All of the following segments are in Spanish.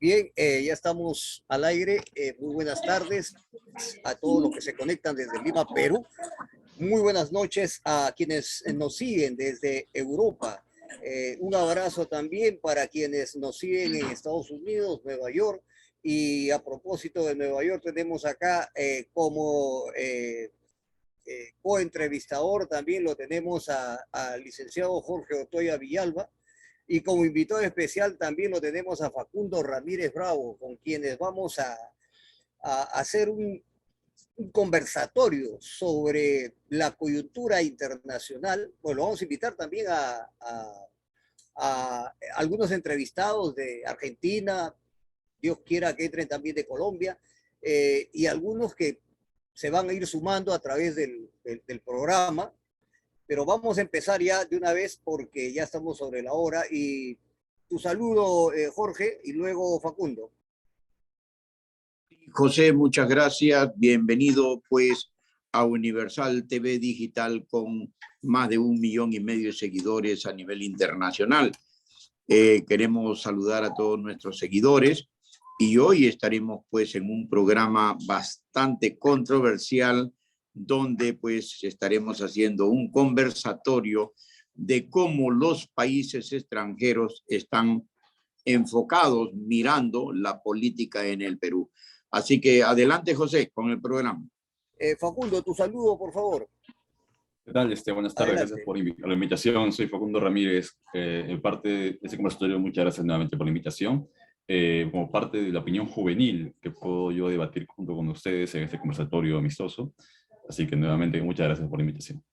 Bien, ya estamos al aire. Muy buenas tardes a todos los que se conectan desde Lima, Perú. Muy buenas noches a quienes nos siguen desde Europa. Un abrazo también para quienes nos siguen en Estados Unidos, Nueva York. Y a propósito de Nueva York, tenemos acá como coentrevistador también lo tenemos al licenciado Jorge Otoya Villalba. Y como invitado especial también lo tenemos a Facundo Ramírez Bravo, con quienes vamos a hacer un conversatorio sobre la coyuntura internacional. Bueno, vamos a invitar también a algunos entrevistados de Argentina, Dios quiera que entren también de Colombia, y algunos que se van a ir sumando a través del programa, pero vamos a empezar ya de una vez porque ya estamos sobre la hora. Y tu saludo, Jorge, y luego Facundo. José, muchas gracias. Bienvenido pues a Universal TV Digital con más de 1,5 millones de seguidores a nivel internacional. Queremos saludar a todos nuestros seguidores y hoy estaremos pues en un programa bastante controversial donde pues estaremos haciendo un conversatorio de cómo los países extranjeros están enfocados mirando la política en el Perú. Así que adelante, José, con el programa. Facundo, tu saludo, por favor. ¿Qué tal? Buenas tardes, Adelante. gracias por la invitación. Soy Facundo Ramírez. En parte de ese conversatorio, muchas gracias nuevamente por la invitación. Como parte de la opinión juvenil que puedo yo debatir junto con ustedes en este conversatorio amistoso. Así que nuevamente, muchas gracias por la invitación.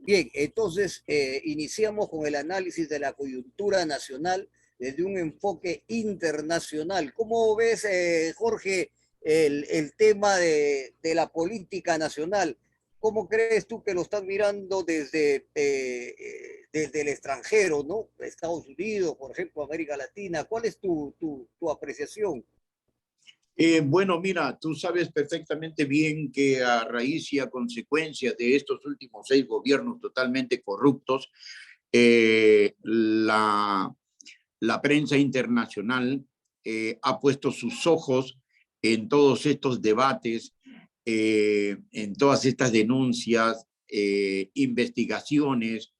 Bien, entonces iniciamos con el análisis de la coyuntura nacional desde un enfoque internacional. ¿Cómo ves, Jorge, el tema de la política nacional? ¿Cómo crees tú que lo están mirando desde el extranjero, ¿no? Estados Unidos, por ejemplo, América Latina. ¿Cuál es tu apreciación? Bueno, mira, tú sabes perfectamente bien que a raíz y a consecuencia de estos últimos 6 gobiernos totalmente corruptos, la prensa internacional ha puesto sus ojos en todos estos debates, en todas estas denuncias, investigaciones,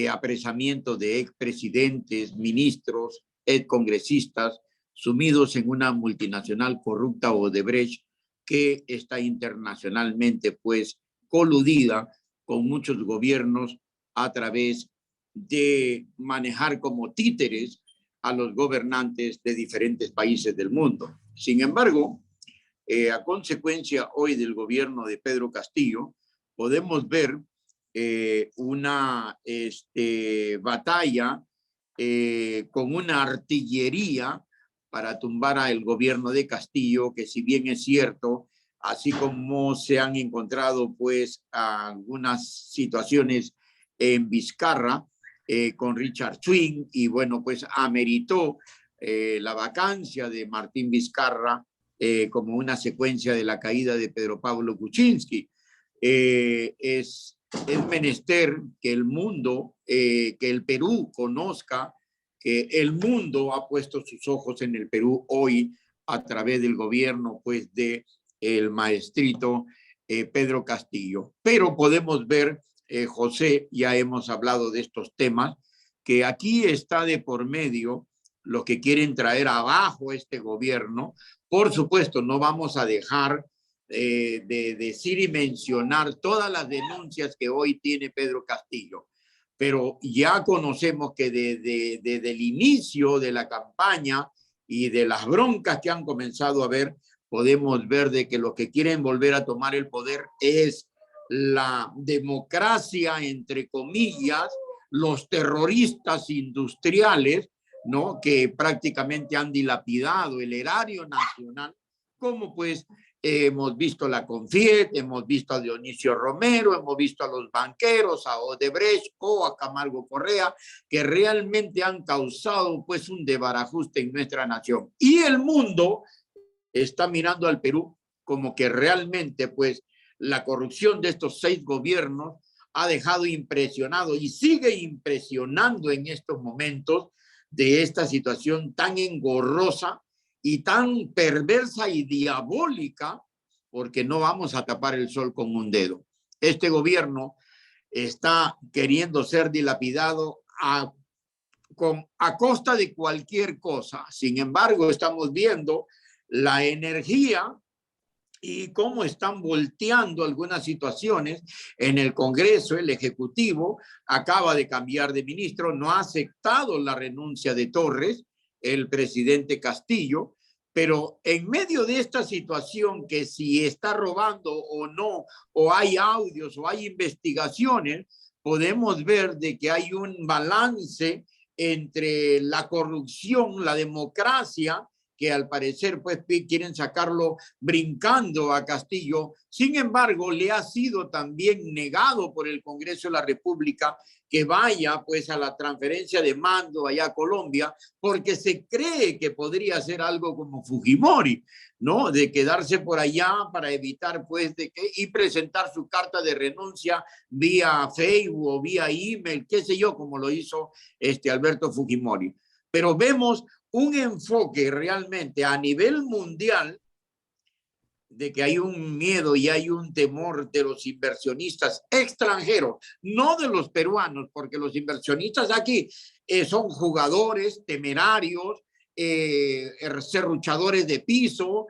apresamiento de expresidentes, ministros, excongresistas, sumidos en una multinacional corrupta Odebrecht que está internacionalmente pues coludida con muchos gobiernos a través de manejar como títeres a los gobernantes de diferentes países del mundo. Sin embargo, a consecuencia hoy del gobierno de Pedro Castillo, podemos ver una batalla con una artillería para tumbar al gobierno de Castillo, que si bien es cierto, así como se han encontrado pues algunas situaciones en Vizcarra con Richard Swing, y bueno, pues ameritó la vacancia de Martín Vizcarra como una secuencia de la caída de Pedro Pablo Kuczynski. Es menester que el mundo, que el Perú conozca que el mundo ha puesto sus ojos en el Perú hoy a través del gobierno pues de el maestrito Pedro Castillo. Pero podemos ver, José, ya hemos hablado de estos temas, que aquí está de por medio los que quieren traer abajo este gobierno. Por supuesto, no vamos a dejar de decir y mencionar todas las denuncias que hoy tiene Pedro Castillo, pero ya conocemos que desde el inicio de la campaña y de las broncas que han comenzado a haber, podemos ver de que los que quieren volver a tomar el poder es la democracia, entre comillas, los terroristas industriales, ¿no? Que prácticamente han dilapidado el erario nacional, como pues hemos visto la Confiet, hemos visto a Dionisio Romero, hemos visto a los banqueros, a Odebrecht o a Camargo Correa, que realmente han causado pues un desbarajuste en nuestra nación. Y el mundo está mirando al Perú como que realmente pues la corrupción de estos 6 gobiernos ha dejado impresionado y sigue impresionando en estos momentos de esta situación tan engorrosa y tan perversa y diabólica, porque no vamos a tapar el sol con un dedo. Este gobierno está queriendo ser dilapidado a costa de cualquier cosa. Sin embargo, estamos viendo la energía y cómo están volteando algunas situaciones en el Congreso. El Ejecutivo acaba de cambiar de ministro, no ha aceptado la renuncia de Torres, el presidente Castillo, pero en medio de esta situación, que si está robando o no, o hay audios o hay investigaciones, podemos ver de que hay un balance entre la corrupción, la democracia, que al parecer pues quieren sacarlo brincando a Castillo. Sin embargo, le ha sido también negado por el Congreso de la República que vaya pues a la transferencia de mando allá a Colombia, porque se cree que podría hacer algo como Fujimori, ¿no? De quedarse por allá para evitar pues de que, y presentar su carta de renuncia vía Facebook o vía email, qué sé yo, como lo hizo Alberto Fujimori. Pero vemos un enfoque realmente a nivel mundial de que hay un miedo y hay un temor de los inversionistas extranjeros, no de los peruanos, porque los inversionistas aquí son jugadores temerarios, serruchadores de piso,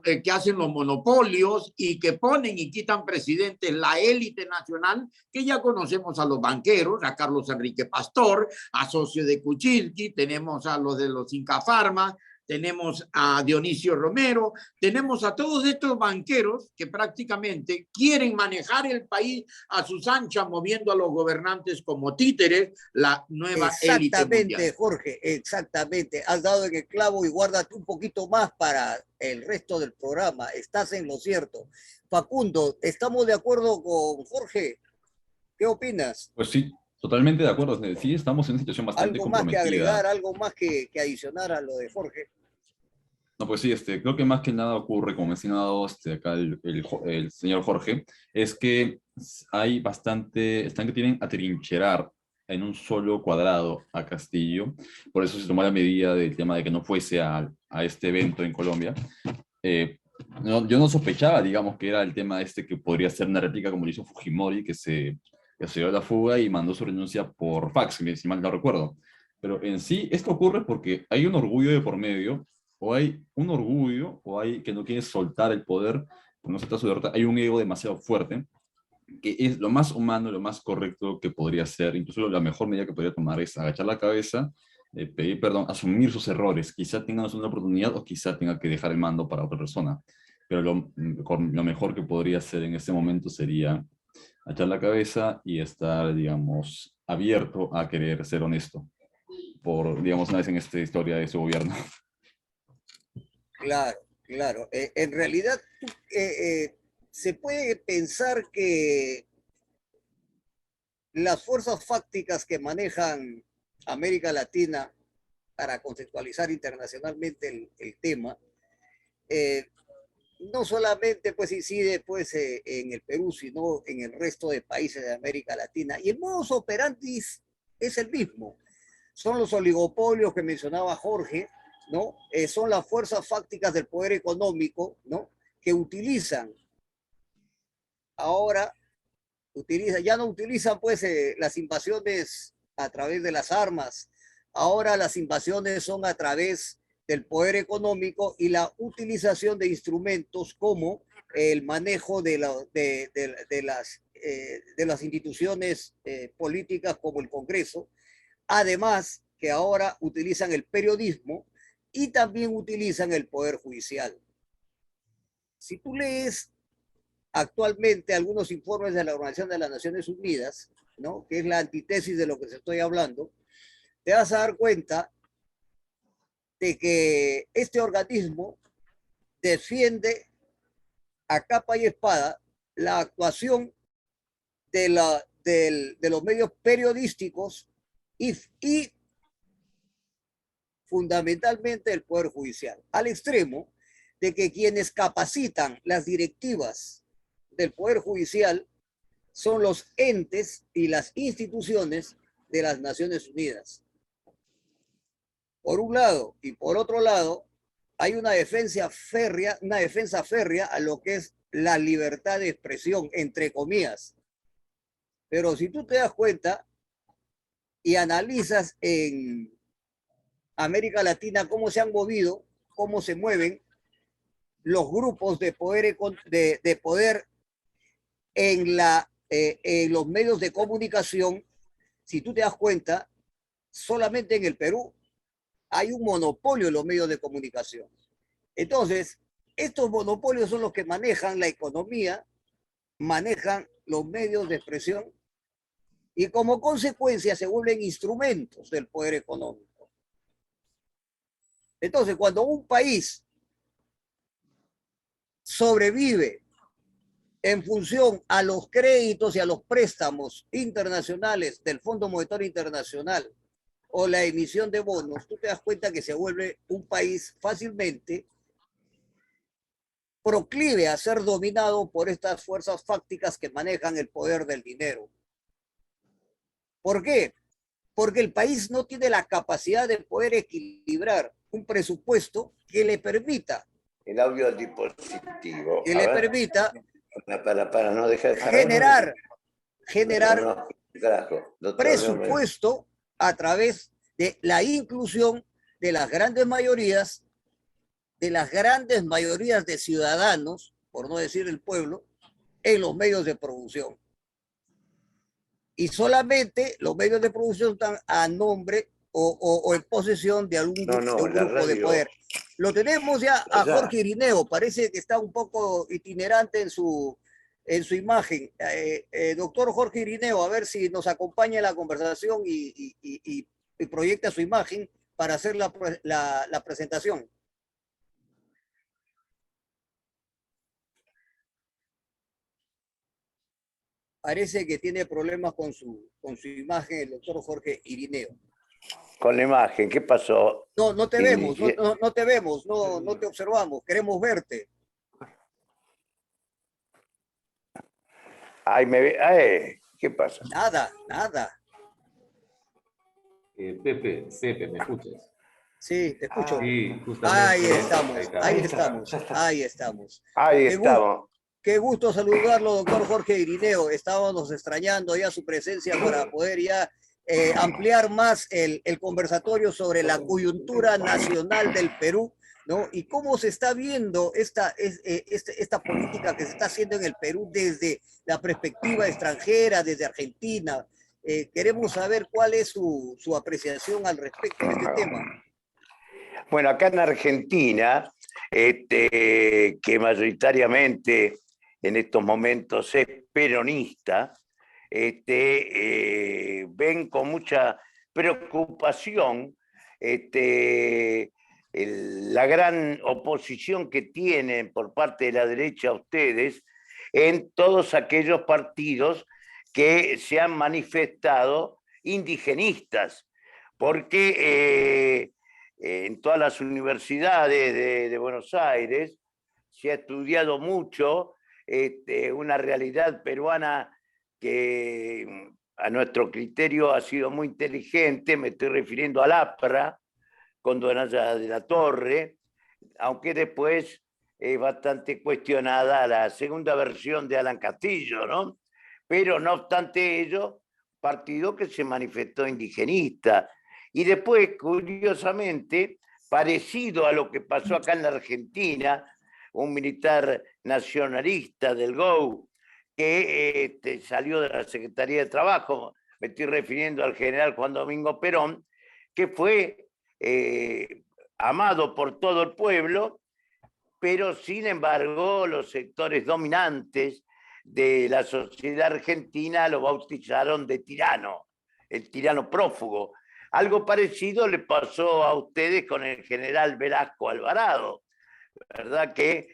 que hacen los monopolios y que ponen y quitan presidentes, la élite nacional, que ya conocemos a los banqueros, a Carlos Enrique Pastor, a socio de Kuczynski, tenemos a los de los Inca Pharma, tenemos a Dionisio Romero, tenemos a todos estos banqueros que prácticamente quieren manejar el país a sus anchas, moviendo a los gobernantes como títeres, la nueva élite mundial. Exactamente, Jorge, exactamente. Has dado en el clavo y guárdate un poquito más para el resto del programa. Estás en lo cierto. Facundo, ¿estamos de acuerdo con Jorge? ¿Qué opinas? Pues sí, totalmente de acuerdo. Sí, estamos en una situación bastante ¿Algo más que comprometida. agregar, algo más que adicionar a lo de Jorge? No, pues sí, creo que más que nada ocurre, como mencionado acá el señor Jorge, es que hay bastante, están que tienen a trincherar en un solo cuadrado a Castillo. Por eso se tomó la medida del tema de que no fuese a este evento en Colombia. Yo no sospechaba, digamos, que era el tema que podría ser una réplica como lo hizo Fujimori, que se dio la fuga y mandó su renuncia por fax, si mal no recuerdo. Pero en sí, esto ocurre porque hay un orgullo de por medio, o hay un orgullo, o hay que no quiere soltar el poder, no acepta su derrota, hay un ego demasiado fuerte, que es lo más humano, lo más correcto que podría ser, incluso la mejor medida que podría tomar es agachar la cabeza, pedir perdón, asumir sus errores, quizá tenga una segunda oportunidad o quizá tenga que dejar el mando para otra persona, pero lo mejor que podría hacer en este momento sería agachar la cabeza y estar, digamos, abierto a querer ser honesto, por, digamos, una vez en esta historia de su gobierno. Claro, claro. En realidad, se puede pensar que las fuerzas fácticas que manejan América Latina para conceptualizar internacionalmente el tema, no solamente pues incide pues en el Perú, sino en el resto de países de América Latina. Y el modus operandi es el mismo. Son los oligopolios que mencionaba Jorge, ¿no? Son las fuerzas fácticas del poder económico, ¿no? Que utilizan ahora, ya no utilizan pues las invasiones a través de las armas, ahora las invasiones son a través del poder económico y la utilización de instrumentos como el manejo de las instituciones políticas como el Congreso, además que ahora utilizan el periodismo y también utilizan el poder judicial. Si tú lees actualmente algunos informes de la Organización de las Naciones Unidas, ¿no? Que es la antítesis de lo que se estoy hablando, te vas a dar cuenta de que este organismo defiende a capa y espada la actuación de los medios periodísticos y fundamentalmente el Poder Judicial, al extremo de que quienes capacitan las directivas del Poder Judicial son los entes y las instituciones de las Naciones Unidas. por un lado, y por otro lado, hay una defensa férrea a lo que es la libertad de expresión, entre comillas. Pero si tú te das cuenta y analizas en América Latina cómo se han movido, cómo se mueven los grupos de poder, de poder en los medios de comunicación, si tú te das cuenta, solamente en el Perú hay un monopolio en los medios de comunicación. Entonces, estos monopolios son los que manejan la economía, manejan los medios de expresión y como consecuencia se vuelven instrumentos del poder económico. Entonces, cuando un país sobrevive en función a los créditos y a los préstamos internacionales del Fondo Monetario Internacional o la emisión de bonos, tú te das cuenta que se vuelve un país fácilmente proclive a ser dominado por estas fuerzas fácticas que manejan el poder del dinero. ¿Por qué? Porque el país no tiene la capacidad de poder equilibrar un presupuesto que le permita el audio al dispositivo. Que le permita para no dejar generar presupuesto a través de la inclusión de las grandes mayorías de ciudadanos, por no decir el pueblo, en los medios de producción. Y solamente los medios de producción están a nombre o en posesión de algún grupo de poder. Lo tenemos ya a Jorge Irineo, parece que está un poco itinerante en su imagen. Doctor Jorge Irineo, a ver si nos acompaña en la conversación y proyecta su imagen para hacer la presentación. Parece que tiene problemas con su imagen el doctor Jorge Irineo. Con la imagen, ¿qué pasó? No te vemos, no te vemos, no te observamos, queremos verte. Ay, ¿qué pasa? Nada. Pepe, ¿me escuchas? Sí, te escucho. Sí, justamente. Ahí estamos. Qué gusto saludarlo, doctor Jorge Irineo. Estábamos extrañando ya su presencia para poder ya ampliar más el conversatorio sobre la coyuntura nacional del Perú, ¿no? Y cómo se está viendo esta política que se está haciendo en el Perú desde la perspectiva extranjera, desde Argentina. Queremos saber cuál es su apreciación al respecto de este tema. Bueno, acá en Argentina, que mayoritariamente en estos momentos es peronista, ven con mucha preocupación la gran oposición que tienen por parte de la derecha a ustedes en todos aquellos partidos que se han manifestado indigenistas, porque en todas las universidades de Buenos Aires se ha estudiado mucho una realidad peruana que a nuestro criterio ha sido muy inteligente. Me estoy refiriendo al APRA, con Don Aya de la Torre, aunque después es bastante cuestionada la segunda versión de Alan Castillo, ¿no? Pero no obstante ello, partido que se manifestó indigenista. Y después, curiosamente, parecido a lo que pasó acá en la Argentina, un militar nacionalista del GOU que salió de la Secretaría de Trabajo, me estoy refiriendo al general Juan Domingo Perón, que fue amado por todo el pueblo, pero sin embargo los sectores dominantes de la sociedad argentina lo bautizaron de tirano, el tirano prófugo. Algo parecido le pasó a ustedes con el general Velasco Alvarado, ¿verdad? Que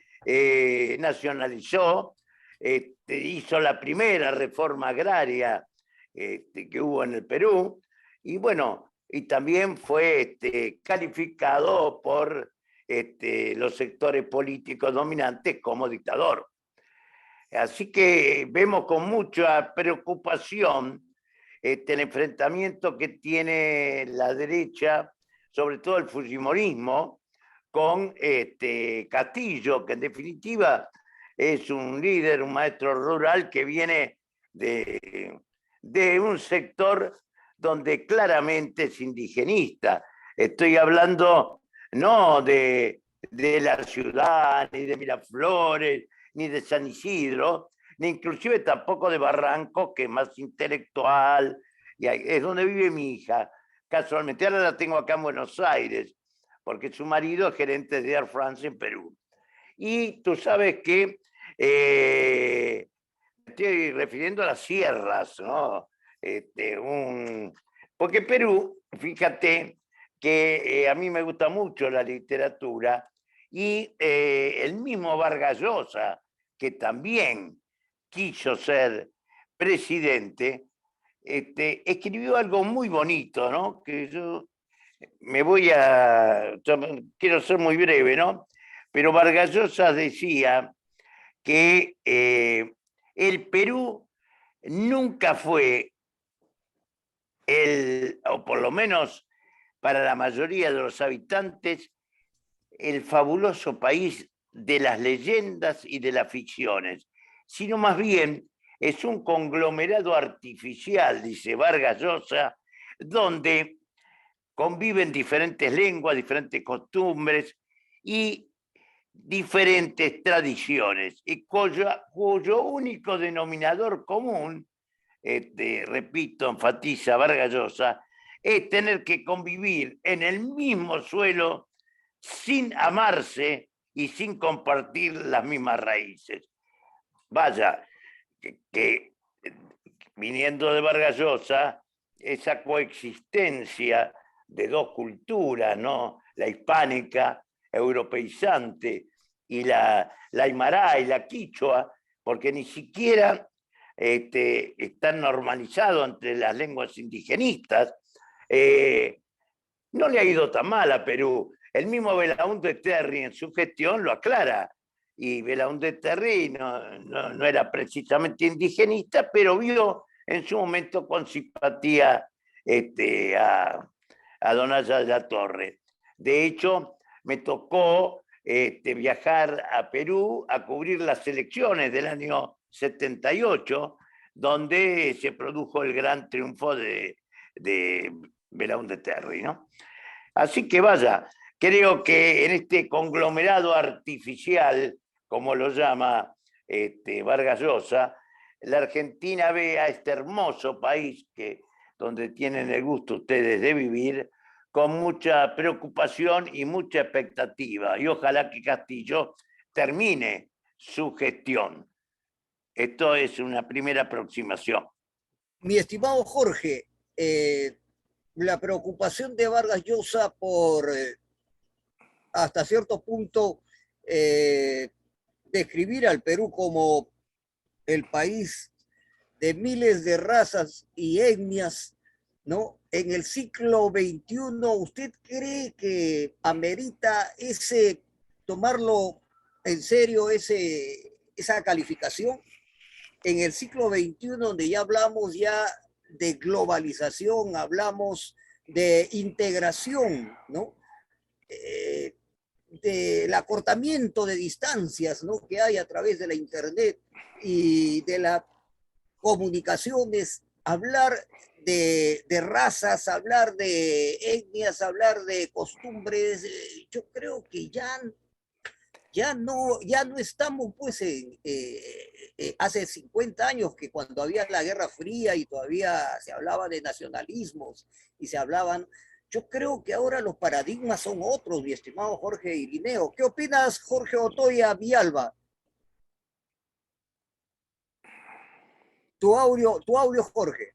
nacionalizó, hizo la primera reforma agraria que hubo en el Perú, y bueno, y también fue calificado por los sectores políticos dominantes como dictador. Así que vemos con mucha preocupación el enfrentamiento que tiene la derecha sobre todo el fujimorismo, con Castillo, que en definitiva es un líder, un maestro rural que viene de un sector donde claramente es indigenista. Estoy hablando no de la ciudad, ni de Miraflores, ni de San Isidro, ni inclusive tampoco de Barranco, que es más intelectual, y es donde vive mi hija. Casualmente, ahora la tengo acá en Buenos Aires, porque su marido es gerente de Air France en Perú. Y tú sabes que estoy refiriendo a las sierras, ¿no? Porque Perú, fíjate que a mí me gusta mucho la literatura, y el mismo Vargas Llosa, que también quiso ser presidente, escribió algo muy bonito, ¿no? Que yo quiero ser muy breve, ¿no? Pero Vargas Llosa decía que el Perú nunca fue o por lo menos para la mayoría de los habitantes, el fabuloso país de las leyendas y de las ficciones, sino más bien es un conglomerado artificial, dice Vargas Llosa, donde conviven diferentes lenguas, diferentes costumbres y diferentes tradiciones, y cuyo único denominador común, repito, enfatiza Vargas Llosa, es tener que convivir en el mismo suelo sin amarse y sin compartir las mismas raíces. Vaya, que viniendo de Vargas Llosa, esa coexistencia de dos culturas, ¿no? La hispánica, europeizante, y la aymara y la quichua, porque ni siquiera están normalizados entre las lenguas indigenistas, no le ha ido tan mal a Perú. El mismo Belaúnde Terry en su gestión lo aclara, y Belaúnde Terry no era precisamente indigenista, pero vio en su momento con simpatía a don Aya de la Torre. De hecho, me tocó viajar a Perú a cubrir las elecciones del año 78, donde se produjo el gran triunfo de Belaúnde Terry, ¿no? Así que vaya, creo que en este conglomerado artificial, como lo llama Vargas Llosa, la Argentina ve a este hermoso país donde tienen el gusto ustedes de vivir, con mucha preocupación y mucha expectativa. Y ojalá que Castillo termine su gestión. Esto es una primera aproximación. Mi estimado Jorge, la preocupación de Vargas Llosa por, hasta cierto punto, describir al Perú como el país de miles de razas y etnias, ¿no? En el siglo XXI, ¿usted cree que amerita tomarlo en serio esa calificación? En el siglo XXI, donde ya hablamos de globalización, hablamos de integración, ¿no? Del acortamiento de distancias, ¿no? Que hay a través de la internet y de las comunicaciones, hablar de razas, hablar de etnias, hablar de costumbres, yo creo que ya no estamos pues hace 50 años, que cuando había la Guerra Fría y todavía se hablaba de nacionalismos y yo creo que ahora los paradigmas son otros, mi estimado Jorge Irineo. ¿Qué opinas, Jorge Otoya Villalba? Tu audio, Jorge.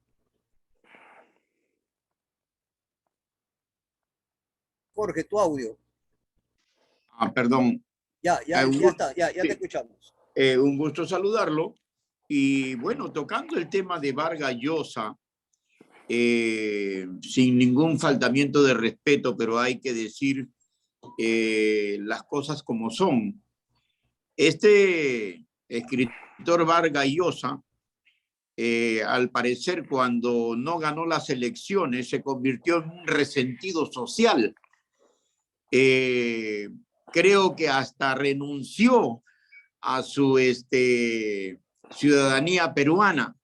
Jorge, tu audio. Perdón. Ya está, ya te escuchamos. Un gusto saludarlo. Y bueno, tocando el tema de Vargas Llosa, sin ningún faltamiento de respeto, pero hay que decir las cosas como son. Este escritor Vargas Llosa, al parecer, cuando no ganó las elecciones, se convirtió en un resentido social creo que hasta renunció a su ciudadanía peruana.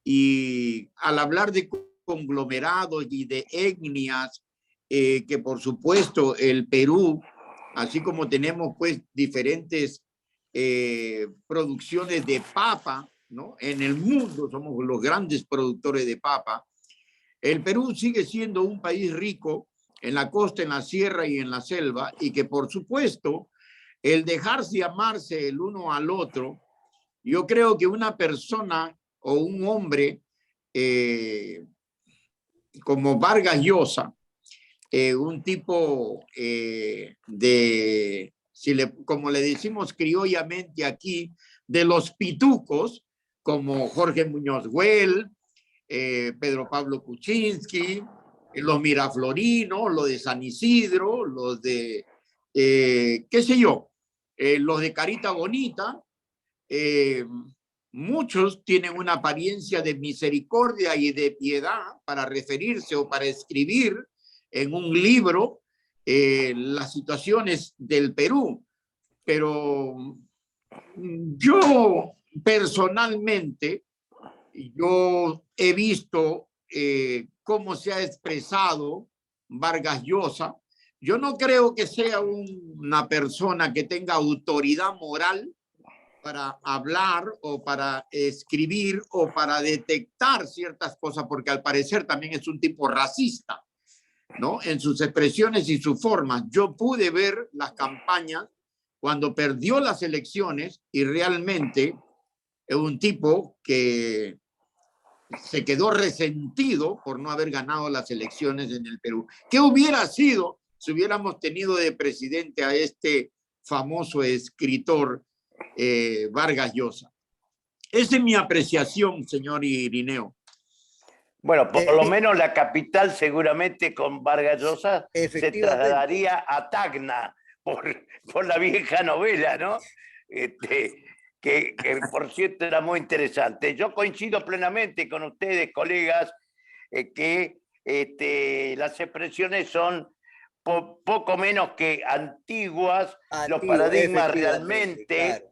Y al hablar de conglomerados y de etnias, que por supuesto el Perú, así como tenemos pues diferentes producciones de papa, ¿no? En el mundo somos los grandes productores de papa. El Perú sigue siendo un país rico en la costa, en la sierra y en la selva, y que por supuesto el dejarse amarse el uno al otro, yo creo que una persona o un hombre como Vargas Llosa, un tipo como le decimos criollamente aquí, de los pitucos, como Jorge Muñoz Güell, Pedro Pablo Kuczynski, los miraflorinos, los de San Isidro, los de, qué sé yo, los de Carita Bonita, muchos tienen una apariencia de misericordia y de piedad para referirse o para escribir en un libro las situaciones del Perú. Pero yo personalmente, yo he visto cómo se ha expresado Vargas Llosa. Yo no creo que sea una persona que tenga autoridad moral para hablar o para escribir o para detectar ciertas cosas, porque al parecer también es un tipo racista, ¿no? En sus expresiones y sus formas. Yo pude ver las campañas cuando perdió las elecciones y realmente es un tipo que se quedó resentido por no haber ganado las elecciones en el Perú. ¿Qué hubiera sido si hubiéramos tenido de presidente a este famoso escritor Vargas Llosa? Esa es mi apreciación, señor Irineo. Bueno, por lo menos la capital seguramente con Vargas Llosa se trasladaría a Tacna por la vieja novela, ¿no? Que por cierto era muy interesante. Yo coincido plenamente con ustedes, colegas, que las expresiones son poco menos que antiguas, los paradigmas realmente. Claro.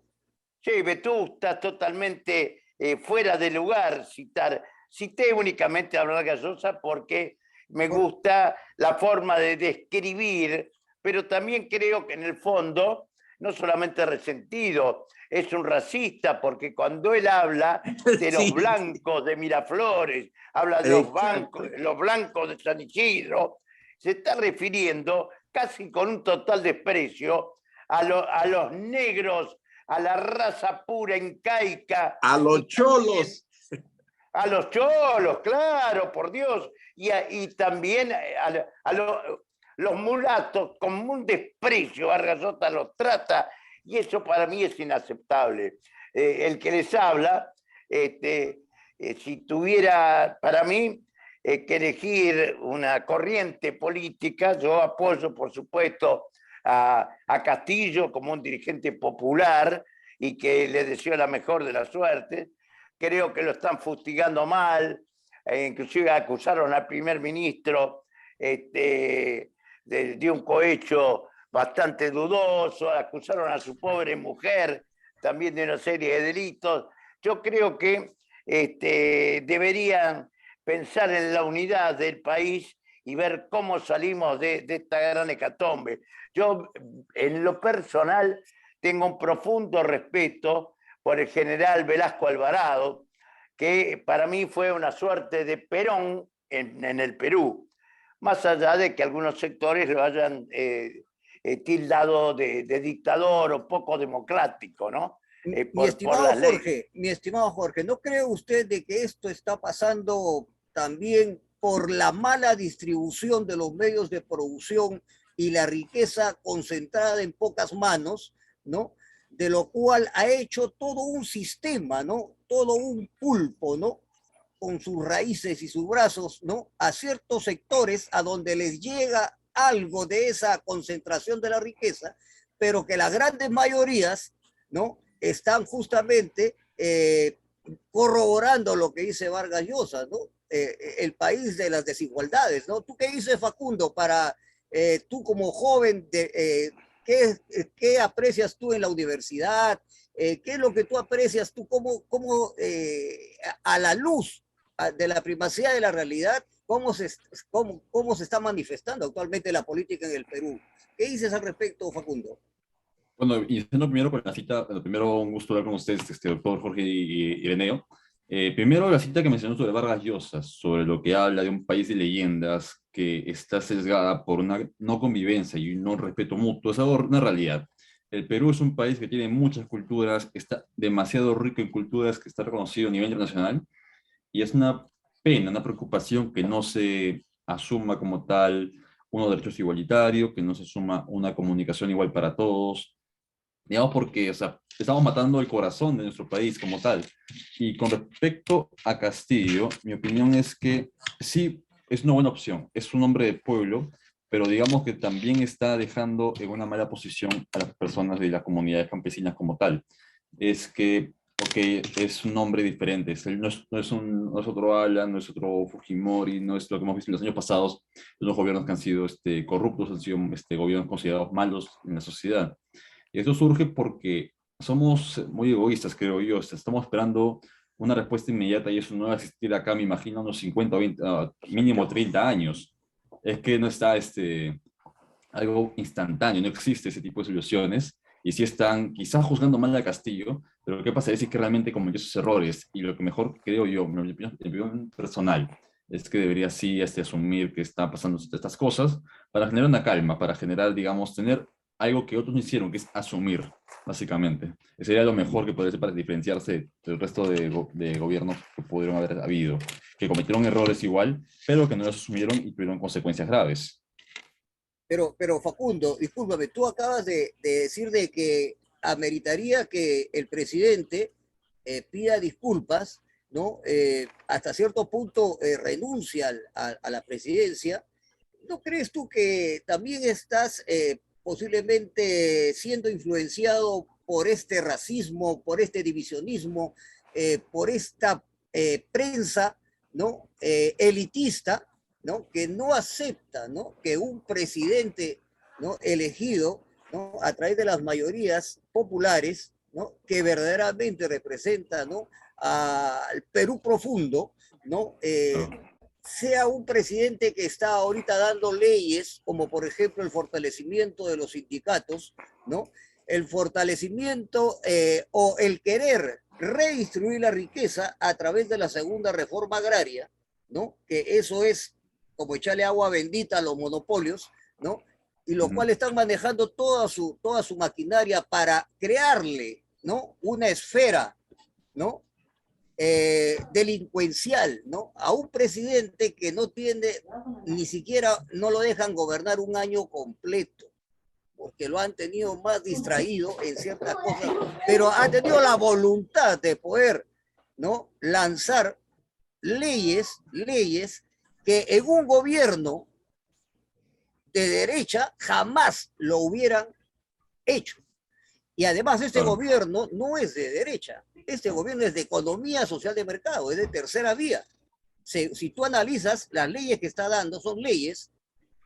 Sí, Vetusta, totalmente fuera de lugar citar. Cité únicamente a Vargas Llosa porque me gusta la forma de describir, pero también creo que en el fondo no solamente resentido, es un racista, porque cuando él habla de los blancos de Miraflores, habla de los blancos de San Isidro, se está refiriendo casi con un total desprecio a los negros, a la raza pura incaica. A los cholos. A los cholos, claro, por Dios. Y también a los mulatos, con un desprecio, Vargas Llosa los trata, y eso para mí es inaceptable. El que les habla, si tuviera para mí que elegir una corriente política, yo apoyo, por supuesto, a Castillo como un dirigente popular y que le deseo la mejor de las suertes. Creo que lo están fustigando mal, inclusive acusaron al primer ministro de un cohecho bastante dudoso, acusaron a su pobre mujer también de una serie de delitos. Yo creo que deberían pensar en la unidad del país y ver cómo salimos de esta gran hecatombe. Yo, en lo personal, tengo un profundo respeto por el general Velasco Alvarado, que para mí fue una suerte de Perón en el Perú, más allá de que algunos sectores lo hayan tildado de dictador o poco democrático, ¿no? Mi estimado Jorge, ¿no cree usted de que esto está pasando también por la mala distribución de los medios de producción y la riqueza concentrada en pocas manos, ¿no? De lo cual ha hecho todo un sistema, ¿no? Todo un pulpo, ¿no? Con sus raíces y sus brazos, ¿no? A ciertos sectores a donde les llega algo de esa concentración de la riqueza, pero que las grandes mayorías, ¿no? Están justamente corroborando lo que dice Vargas Llosa, ¿no? El país de las desigualdades, ¿no? ¿Tú qué dices, Facundo, para Tú como joven, ¿qué aprecias tú en la universidad? ¿Qué es lo que tú aprecias tú a la luz de la primacía de la realidad, cómo se está manifestando actualmente la política en el Perú? ¿Qué dices al respecto, Facundo? Bueno, iniciando primero con la cita, bueno, primero un gusto hablar con ustedes, doctor Jorge y Ireneo. Primero la cita que mencionó sobre Vargas Llosa, sobre lo que habla de un país de leyendas que está sesgada por una no convivencia y un no respeto mutuo. Es una realidad. El Perú es un país que tiene muchas culturas, está demasiado rico en culturas, que está reconocido a nivel internacional, y es una pena, una preocupación que no se asuma como tal unos derechos igualitarios, que no se asuma una comunicación igual para todos, digamos, porque, o sea, estamos matando el corazón de nuestro país como tal. Y con respecto a Castillo, mi opinión es que sí, es una buena opción, es un hombre de pueblo, pero digamos que también está dejando en una mala posición a las personas de las comunidades campesinas como tal. Es que, ok, es un hombre diferente, no es otro Alan, no es otro Fujimori, no es lo que hemos visto en los años pasados, los gobiernos que han sido corruptos, han sido gobiernos considerados malos en la sociedad. Y eso surge porque somos muy egoístas, creo yo. Estamos esperando una respuesta inmediata y eso no va a existir acá, me imagino, unos 50 o 20, mínimo 30 años. Es que no está algo instantáneo, no existe ese tipo de soluciones. Y sí están quizás juzgando mal a Castillo, pero lo que pasa es que realmente cometió esos errores. Y lo que mejor creo yo, mi opinión personal, es que debería sí asumir que está pasando estas cosas para generar una calma, para generar, digamos, tener algo que otros no hicieron, que es asumir, básicamente. Ese sería lo mejor que podría ser para diferenciarse del resto de gobiernos que pudieron haber habido, que cometieron errores igual, pero que no los asumieron y tuvieron consecuencias graves. Pero Facundo, discúlpame, tú acabas de decir de que ameritaría que el presidente pida disculpas, ¿no? Hasta cierto punto renuncia a la presidencia. ¿No crees tú que también estás posiblemente siendo influenciado por este racismo, por este divisionismo, por esta prensa, ¿no? Elitista, ¿no? Que no acepta, ¿no? Que un presidente, ¿no? Elegido, ¿no? A través de las mayorías populares, ¿no? Que verdaderamente representa, ¿no? Al Perú profundo, ¿no? Sea un presidente que está ahorita dando leyes, como por ejemplo el fortalecimiento de los sindicatos, ¿no? El fortalecimiento o el querer redistribuir la riqueza a través de la segunda reforma agraria, ¿no? Que eso es como echarle agua bendita a los monopolios, ¿no? Y los cuales están manejando toda su maquinaria para crearle, ¿no? Una esfera, ¿no? Delincuencial, ¿no? A un presidente que no tiene, ni siquiera no lo dejan gobernar un año completo, porque lo han tenido más distraído en ciertas cosas, pero ha tenido la voluntad de poder, ¿no? Lanzar leyes que en un gobierno de derecha jamás lo hubieran hecho. Y además este gobierno no es de derecha, este gobierno es de economía social de mercado, es de tercera vía. Si tú analizas, las leyes que está dando son leyes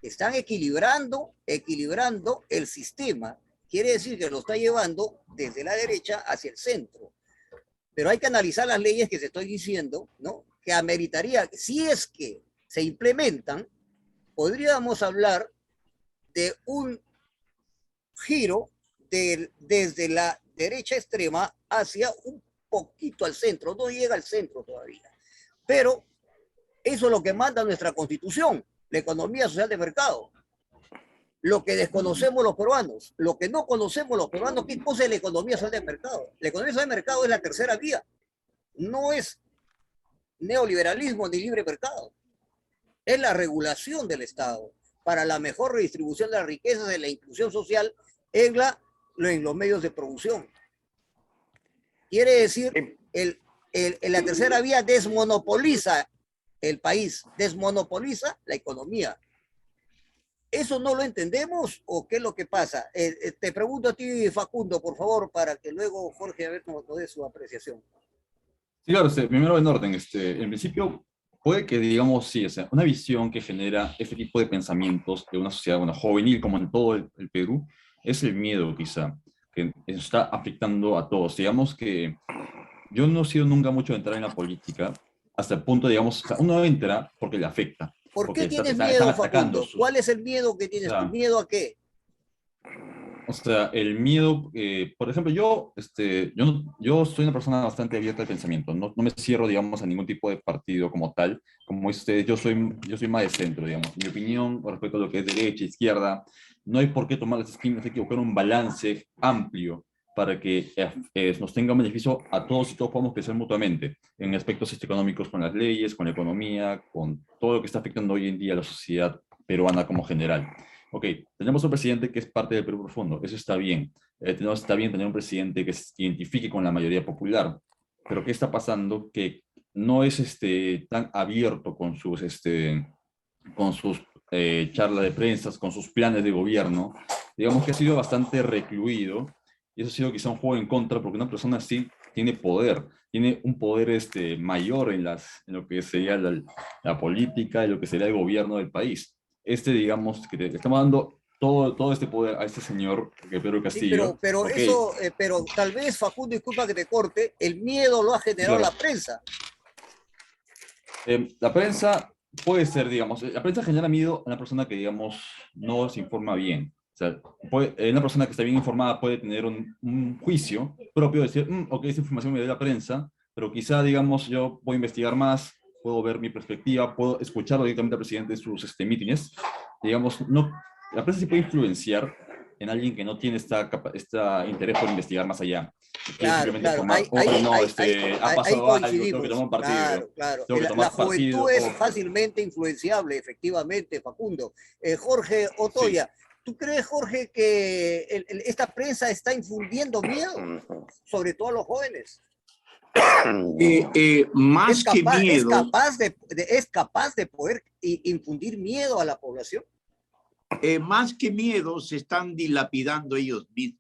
que están equilibrando el sistema. Quiere decir que lo está llevando desde la derecha hacia el centro. Pero hay que analizar las leyes que se estoy diciendo, ¿no? Que ameritaría, si es que se implementan, podríamos hablar de un giro desde la derecha extrema hacia un poquito al centro, no llega al centro todavía. Pero eso es lo que manda nuestra constitución, la economía social de mercado. Lo que desconocemos los peruanos, lo que no conocemos los peruanos, ¿qué cosa es la economía social de mercado? La economía social de mercado es la tercera vía, no es neoliberalismo ni libre mercado, es la regulación del Estado para la mejor redistribución de las riquezas y la inclusión social en los medios de producción. Quiere decir, la tercera vía desmonopoliza el país, desmonopoliza la economía. ¿Eso no lo entendemos o qué es lo que pasa? Te pregunto a ti, Facundo, por favor, para que luego Jorge a ver nos dé su apreciación. Sí, claro, primero en orden. En principio, puede que, digamos, sí, o sea, una visión que genera este tipo de pensamientos de una sociedad, bueno, juvenil, como en todo el Perú, es el miedo, quizá, que está afectando a todos. Digamos que yo no he sido nunca mucho de entrar en la política, hasta el punto, digamos, o sea, uno entra porque le afecta, ¿Por porque qué tienes están miedo, atacando Facundo? sus... ¿Cuál es el miedo que O tienes tú? sea, ¿Miedo a qué? O sea, el miedo, por ejemplo, yo soy una persona bastante abierta al pensamiento, no me cierro, digamos, a ningún tipo de partido como tal. Como dice usted, yo soy más de centro, digamos. Mi opinión con respecto a lo que es derecha, izquierda, no hay por qué tomar las esquinas, hay que buscar un balance amplio para que nos tenga un beneficio a todos y todos podamos crecer mutuamente en aspectos económicos, con las leyes, con la economía, con todo lo que está afectando hoy en día a la sociedad peruana como general. Ok, tenemos un presidente que es parte del Perú profundo, eso está bien. Está bien tener un presidente que se identifique con la mayoría popular, pero ¿qué está pasando? Que no es tan abierto con sus charlas de prensa, con sus planes de gobierno. Digamos que ha sido bastante recluido y eso ha sido quizá un juego en contra porque una persona así tiene poder, tiene un poder mayor en lo que sería la política, en lo que sería el gobierno del país. Digamos, que le estamos dando todo este poder a este señor, que Pedro Sí, Castillo. Ok, pero tal vez, Facundo, disculpa que te corte, el miedo lo ha sí, generado claro. la prensa. La prensa puede ser, digamos, la prensa genera miedo a una persona que, digamos, no se informa bien. O sea, una persona que está bien informada puede tener un juicio propio, decir, ok, esta información me dio la prensa, pero quizá, digamos, yo voy a investigar más, puedo ver mi perspectiva, puedo escucharlo directamente al presidente en sus mítines. Digamos, no, la prensa sí puede influenciar en alguien que no tiene este interés por investigar más allá. Quiere Claro, simplemente claro, formar, oh, no, ha ahí pasado algo, tengo que tomar coincidimos. un partido, Claro, claro. tengo que La tomar juventud partido. es Oh, fácilmente influenciable, efectivamente, Facundo. Jorge sí. Otoya, ¿tú crees, Jorge, que esta prensa está infundiendo miedo, sobre todo a los jóvenes? Más que miedo, Es capaz de poder infundir miedo a la población? más que miedo, se están dilapidando ellos mismos.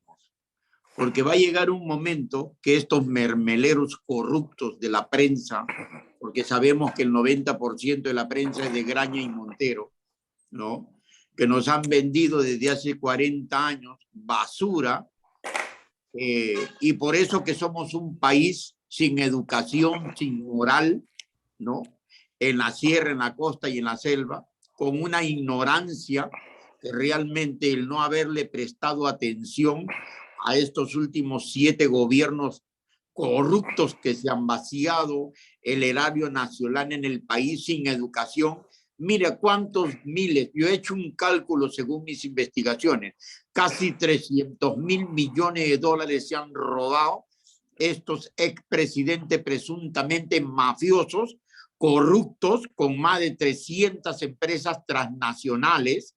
Porque va a llegar un momento que estos mermeleros corruptos de la prensa, porque sabemos que el 90% de la prensa es de Graña y Montero, ¿no? Que nos han vendido desde hace 40 años basura, y por eso que somos un país sin educación, sin moral, ¿no? En la sierra, en la costa y en la selva, con una ignorancia que realmente el no haberle prestado atención a estos últimos 7 gobiernos corruptos que se han vaciado el erario nacional en el país sin educación. Mira cuántos miles, yo he hecho un cálculo según mis investigaciones, casi 300.000 millones de dólares se han robado estos expresidentes presuntamente mafiosos, corruptos, con más de 300 empresas transnacionales,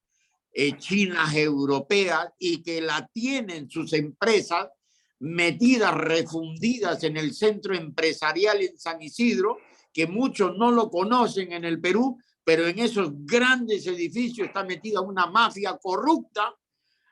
chinas, europeas, y que la tienen sus empresas metidas, refundidas en el centro empresarial en San Isidro, que muchos no lo conocen en el Perú, pero en esos grandes edificios está metida una mafia corrupta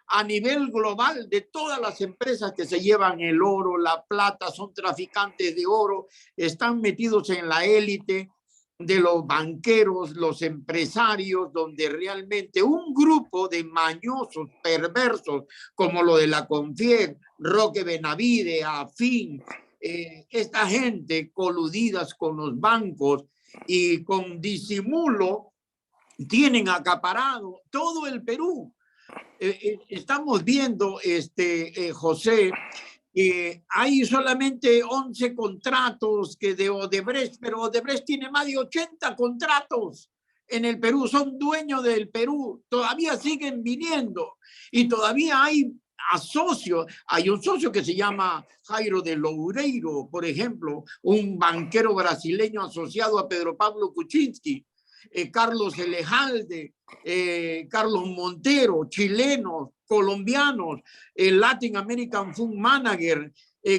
a nivel global de todas las empresas que se llevan el oro, la plata, son traficantes de oro, están metidos en la élite de los banqueros, los empresarios, donde realmente un grupo de mañosos, perversos, como lo de la Confier, Roque Benavide, Afín, esta gente coludidas con los bancos y con disimulo, tienen acaparado todo el Perú. Estamos viendo, José, hay solamente 11 contratos que de Odebrecht, pero Odebrecht tiene más de 80 contratos en el Perú, son dueños del Perú, todavía siguen viniendo y todavía hay socios. Hay un socio que se llama Jairo de Loureiro, por ejemplo, un banquero brasileño asociado a Pedro Pablo Kuczynski, Carlos Elejalde, Carlos Montero, chilenos, colombianos, el Latin American Fund Manager,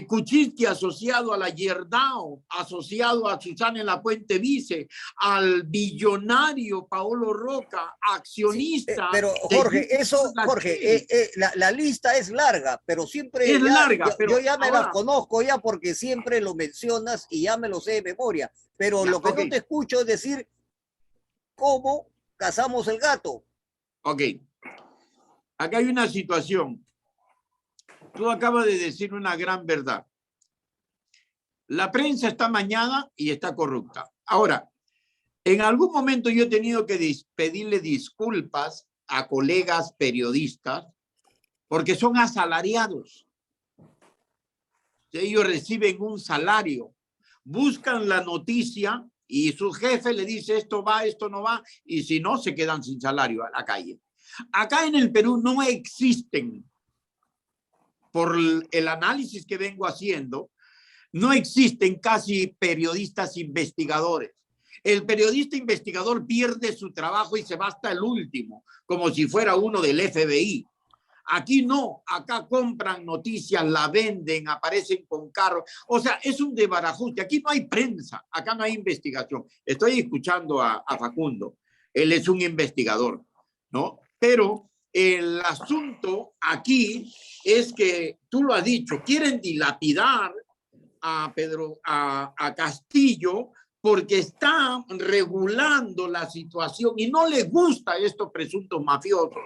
Kuczynski asociado a la Yerdao, asociado a Susana en la Puente Vice, al billonario Paolo Roca, accionista. Sí, pero Jorge, la lista es larga, pero siempre es larga, pero yo ya me ahora, las conozco ya porque siempre lo mencionas y ya me lo sé de memoria. Pero ya, lo que no te escucho es decir cómo cazamos el gato. Ok, acá hay una situación. Tú acabas de decir una gran verdad. La prensa está mañada y está corrupta. Ahora, en algún momento yo he tenido que pedirle disculpas a colegas periodistas porque son asalariados. Ellos reciben un salario, buscan la noticia y su jefe le dice esto va, esto no va, y si no, se quedan sin salario a la calle. Acá en el Perú no existen, por el análisis que vengo haciendo, no existen casi periodistas investigadores. El periodista investigador pierde su trabajo y se va hasta el último, como si fuera uno del FBI. Aquí no, acá compran noticias, la venden, aparecen con carros. O sea, es un desbarajuste. Aquí no hay prensa, acá no hay investigación. Estoy escuchando a Facundo. Él es un investigador, ¿no? Pero el asunto aquí es que, tú lo has dicho, quieren dilapidar a Castillo porque está regulando la situación y no les gusta a estos presuntos mafiosos.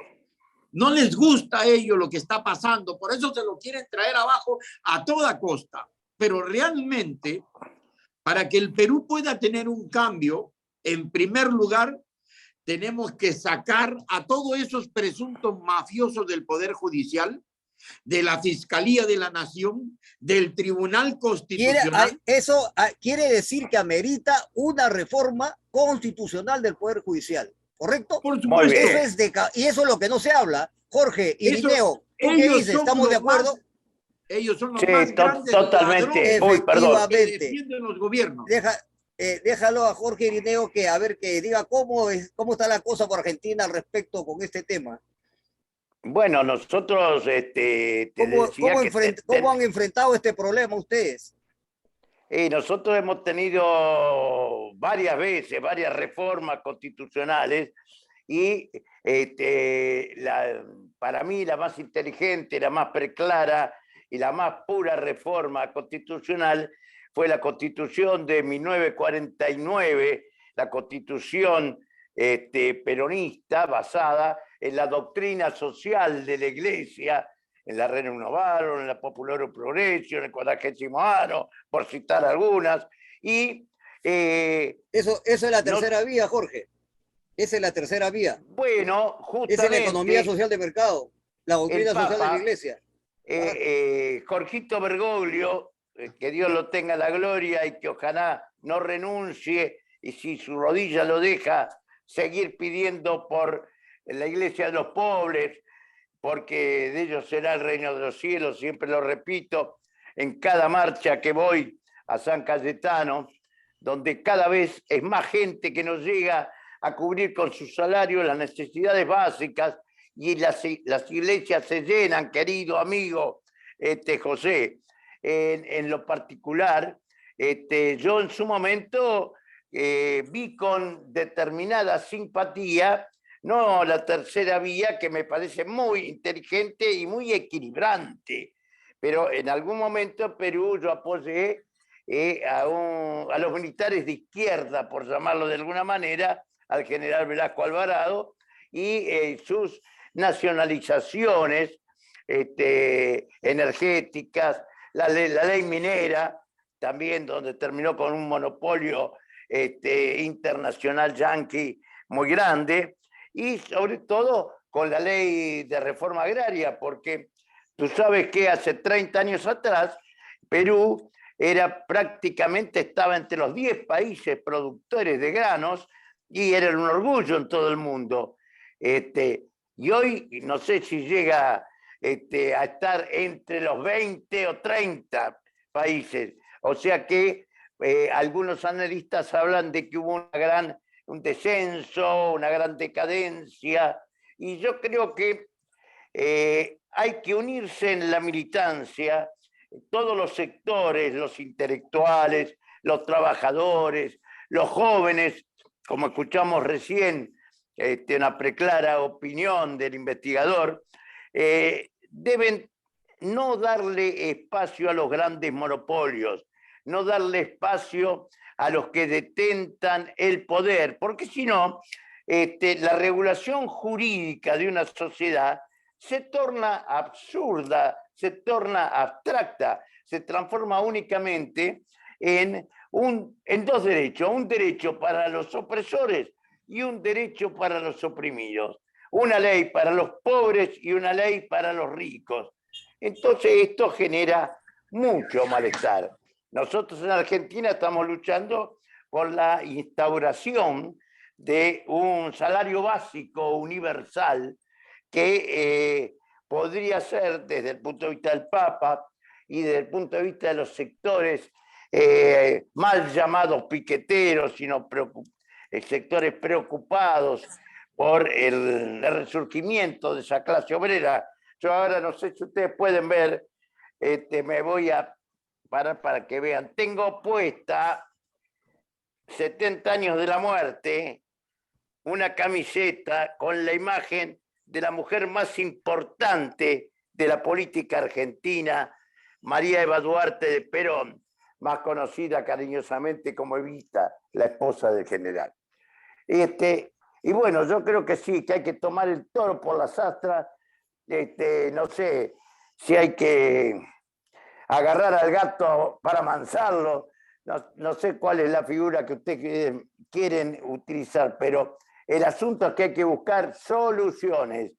No les gusta a ellos lo que está pasando, por eso se lo quieren traer abajo a toda costa. Pero realmente, para que el Perú pueda tener un cambio, en primer lugar, tenemos que sacar a todos esos presuntos mafiosos del Poder Judicial, de la Fiscalía de la Nación, del Tribunal Constitucional. Eso quiere decir que amerita una reforma constitucional del Poder Judicial, ¿correcto? Por supuesto. Y eso es lo que no se habla. Jorge, Irineo, ¿tú qué dices? ¿Estamos de acuerdo? Ellos son los más grandes totalmente. Efectivamente. que defienden los gobiernos. Déjalo a Jorge Irineo que diga cómo está la cosa por Argentina al respecto con este tema. Bueno, nosotros ¿Cómo han enfrentado este problema ustedes? Nosotros hemos tenido varias veces, varias reformas constitucionales y para mí la más inteligente, la más preclara y la más pura reforma constitucional fue la Constitución de 1949, la Constitución peronista basada en la doctrina social de la Iglesia, en la Rerum Novarum, en la Populorum Progressio, en el 40º, por citar algunas. Y eso es la tercera vía, Jorge. Esa es la tercera vía. Bueno, justamente. Esa es la economía social de mercado, la doctrina social de la Iglesia. Jorgito Bergoglio, que Dios lo tenga la gloria y que ojalá no renuncie, y si su rodilla lo deja, seguir pidiendo por la Iglesia de los pobres, porque de ellos será el reino de los cielos, siempre lo repito, en cada marcha que voy a San Cayetano, donde cada vez es más gente que nos llega a cubrir con su salario las necesidades básicas, y las iglesias se llenan, querido amigo José. En lo particular, yo en su momento vi con determinada simpatía, no la tercera vía, que me parece muy inteligente y muy equilibrante, pero en algún momento en Perú yo apoyé a los militares de izquierda, por llamarlo de alguna manera, al general Velasco Alvarado y sus nacionalizaciones energéticas, la ley minera, también donde terminó con un monopolio internacional yanqui muy grande, y sobre todo con la ley de reforma agraria, porque tú sabes que hace 30 años atrás Perú estaba entre los 10 países productores de granos y era un orgullo en todo el mundo. Y hoy no sé si llega a estar entre los 20 o 30 países. O sea que algunos analistas hablan de que hubo un descenso, una gran decadencia, y yo creo que hay que unirse en la militancia todos los sectores, los intelectuales, los trabajadores, los jóvenes, como escuchamos recién, una preclara opinión del investigador, deben no darle espacio a los grandes monopolios, no darle espacio a los que detentan el poder, porque si no, la regulación jurídica de una sociedad se torna absurda, se torna abstracta, se transforma únicamente en dos derechos, un derecho para los opresores y un derecho para los oprimidos, una ley para los pobres y una ley para los ricos. Entonces esto genera mucho malestar. Nosotros en Argentina estamos luchando por la instauración de un salario básico universal que podría ser, desde el punto de vista del Papa y desde el punto de vista de los sectores mal llamados piqueteros, sino sectores preocupados por el resurgimiento de esa clase obrera. Yo ahora no sé si ustedes pueden ver, me voy a parar para que vean. Tengo puesta 70 años de la muerte, una camiseta con la imagen de la mujer más importante de la política argentina, María Eva Duarte de Perón, más conocida cariñosamente como Evita, la esposa del general. Y bueno, yo creo que sí, que hay que tomar el toro por las astras. No sé si hay que agarrar al gato para amansarlo, no sé cuál es la figura que ustedes quieren utilizar, pero el asunto es que hay que buscar soluciones.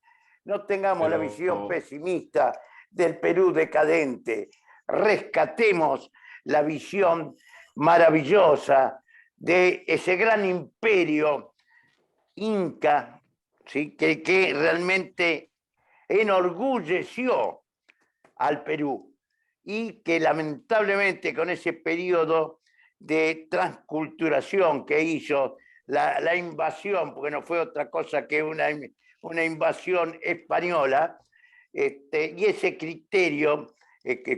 No tengamos la visión pesimista del Perú decadente. Rescatemos la visión maravillosa de ese gran imperio inca, ¿sí? que realmente enorgulleció al Perú y que lamentablemente con ese periodo de transculturación que hizo, la invasión, porque no fue otra cosa que una invasión española, y ese criterio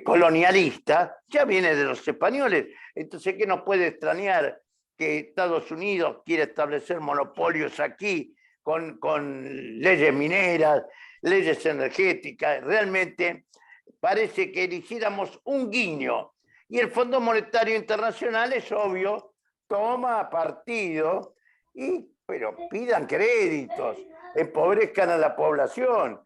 colonialista ya viene de los españoles. Entonces, ¿qué nos puede extrañar que Estados Unidos quiera establecer monopolios aquí con leyes mineras, leyes energéticas? Realmente parece que le hiciéramos un guiño. Y el Fondo Monetario Internacional, es obvio, toma partido, pero pidan créditos, empobrezcan a la población.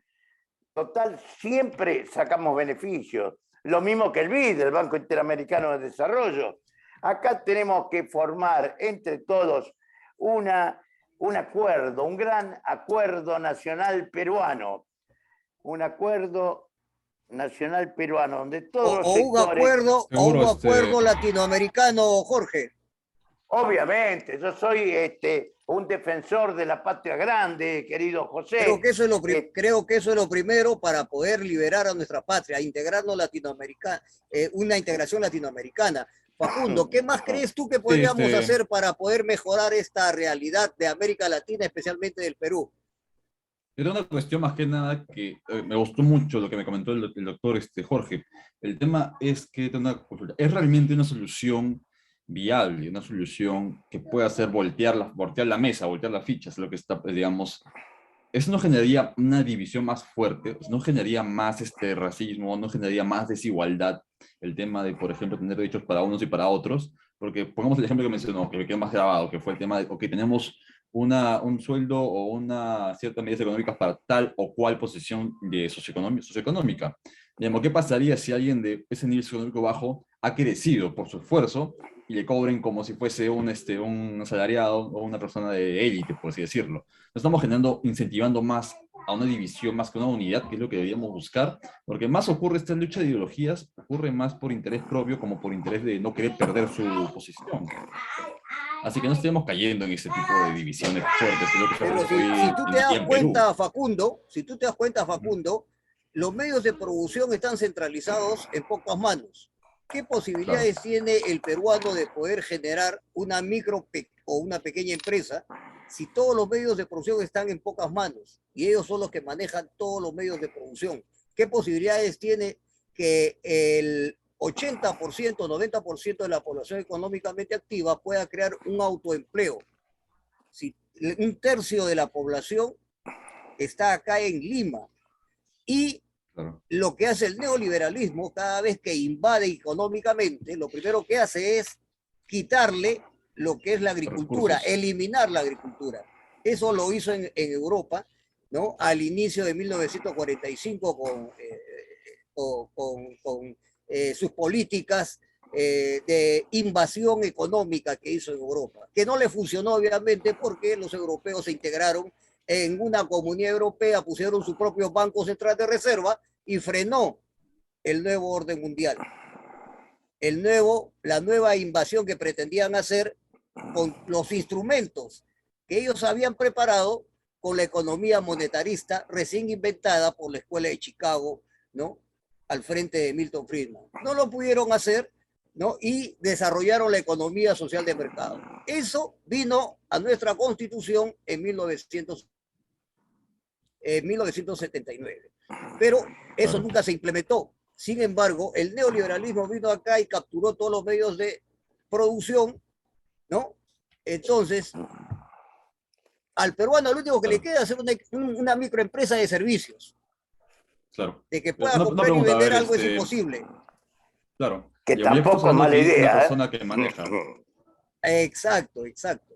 Total, siempre sacamos beneficios. Lo mismo que el BID, el Banco Interamericano de Desarrollo. Acá tenemos que formar entre todos un acuerdo, un gran acuerdo nacional peruano. Un acuerdo nacional peruano, donde todos los sectores... un acuerdo latinoamericano, Jorge. Obviamente, yo soy un defensor de la patria grande, querido José. Creo que eso es lo primero para poder liberar a nuestra patria, integrarnos una integración latinoamericana. Facundo, ¿qué más crees tú que podríamos hacer para poder mejorar esta realidad de América Latina, especialmente del Perú? Era una cuestión más que nada que me gustó mucho lo que me comentó el doctor Jorge. El tema es que es realmente una solución viable, una solución que pueda hacer voltear la mesa, voltear las fichas, lo que está, digamos, eso no generaría una división más fuerte, no generaría más racismo, no generaría más desigualdad, el tema de, por ejemplo, tener derechos para unos y para otros, porque pongamos el ejemplo que mencionó, que me quedó más grabado, que fue el tema de, ok, tenemos un sueldo o una ciertas medidas económicas para tal o cual posición de socioeconómica. Digamos, ¿qué pasaría si alguien de ese nivel socioeconómico bajo ha crecido por su esfuerzo y le cobren como si fuese un asalariado o una persona de élite, por así decirlo? No estamos incentivando más a una división más que una unidad, que es lo que deberíamos buscar, porque más ocurre esta lucha de ideologías, ocurre más por interés propio como por interés de no querer perder su posición. Así que no estemos cayendo en ese tipo de divisiones fuertes. Pero si tú te das cuenta, Facundo, los medios de producción están centralizados en pocas manos. ¿Qué posibilidades tiene el peruano de poder generar una micro o una pequeña empresa si todos los medios de producción están en pocas manos y ellos son los que manejan todos los medios de producción? ¿Qué posibilidades tiene que el 80%, 90% de la población económicamente activa pueda crear un autoempleo. Si un tercio de la población está acá en Lima y Claro. lo que hace el neoliberalismo cada vez que invade económicamente, lo primero que hace es quitarle lo que es la agricultura, Recursos. eliminar la agricultura. Eso lo hizo en Europa, ¿no? Al inicio de 1945 con sus políticas de invasión económica que hizo en Europa, que no le funcionó obviamente porque los europeos se integraron en una comunidad europea, pusieron sus propios bancos centrales de reserva y frenó el nuevo orden mundial. La nueva invasión que pretendían hacer con los instrumentos que ellos habían preparado con la economía monetarista recién inventada por la Escuela de Chicago, ¿no? Al frente de Milton Friedman. No lo pudieron hacer, ¿no? Y desarrollaron la economía social de mercado. Eso vino a nuestra Constitución en 1979. Pero eso nunca se implementó. Sin embargo, el neoliberalismo vino acá y capturó todos los medios de producción, ¿no? Entonces, al peruano lo único que le queda es hacer una microempresa de servicios. Claro. De que pueda Una comprar pregunta, y vender a ver, algo es imposible. Claro. Que Y ya que estamos tampoco es hablando mala de idea. una persona que maneja. Exacto, exacto.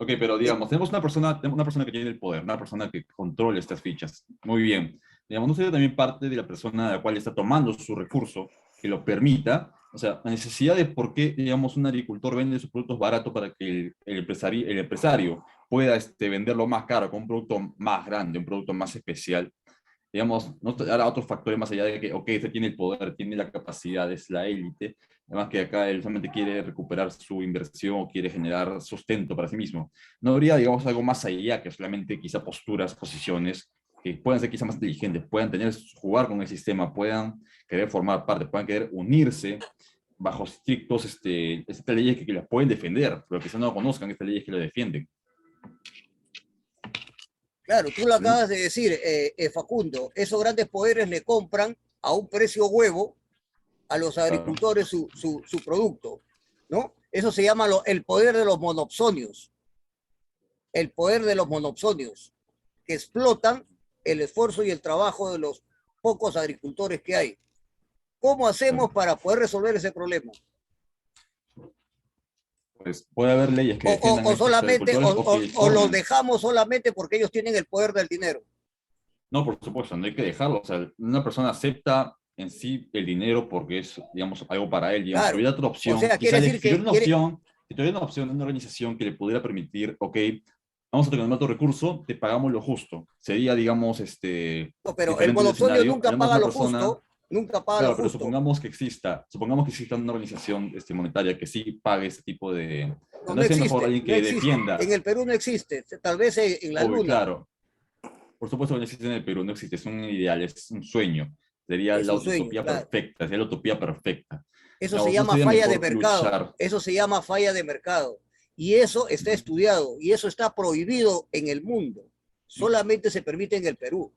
Ok, pero digamos, tenemos una persona que tiene el poder, una persona que controla estas fichas. Muy bien. Digamos, ¿no sería también parte de la persona de la cual está tomando su recurso que lo permita? O sea, la necesidad de por qué, digamos, un agricultor vende sus productos baratos para que el empresario pueda venderlo más caro, con un producto más grande, un producto más especial. Digamos, no hará otros factores más allá de que, ok, este tiene el poder, tiene la capacidad, es la élite, además que acá él solamente quiere recuperar su inversión o quiere generar sustento para sí mismo. No habría, digamos, algo más allá que solamente quizá posturas, posiciones, que puedan ser quizá más inteligentes, puedan jugar con el sistema, puedan querer formar parte, puedan querer unirse bajo estrictos estas leyes que las pueden defender, pero quizá no conozcan estas leyes que lo defienden. Claro, tú lo acabas de decir, Facundo, esos grandes poderes le compran a un precio huevo a los agricultores su producto, ¿no? Eso se llama el poder de los monopsonios. El poder de los monopsonios, que explotan el esfuerzo y el trabajo de los pocos agricultores que hay. ¿Cómo hacemos para poder resolver ese problema? Pues puede haber leyes que defiendan o solamente, o los dejamos dejamos solamente porque ellos tienen el poder del dinero. No, por supuesto, no hay que dejarlo. O sea, una persona acepta en sí el dinero porque es, digamos, algo para él. Digamos, Claro. si hubiera otra opción, O sea, quiere decir que si tuviera una opción de una organización que le pudiera permitir, ok, vamos a tener otro recurso, te pagamos lo justo. Sería, digamos, No, pero el monopolio nunca paga lo justo, nunca paga claro, lo pero justo. supongamos que exista una organización monetaria que sí pague ese tipo de... No, no no es mejor existe, alguien no que existe. defienda. En el Perú no existe, tal vez en la Uy, luna. claro. Por supuesto que no existe en el Perú, no existe, es un ideal, es un sueño. Sería Es la un sueño, utopía claro. perfecta, sería la utopía perfecta. Eso se No, ¿no llama sería falla de mejor mercado. luchar? Eso se llama falla de mercado. Y eso está estudiado y eso está prohibido en el mundo. Solamente se permite en el Perú.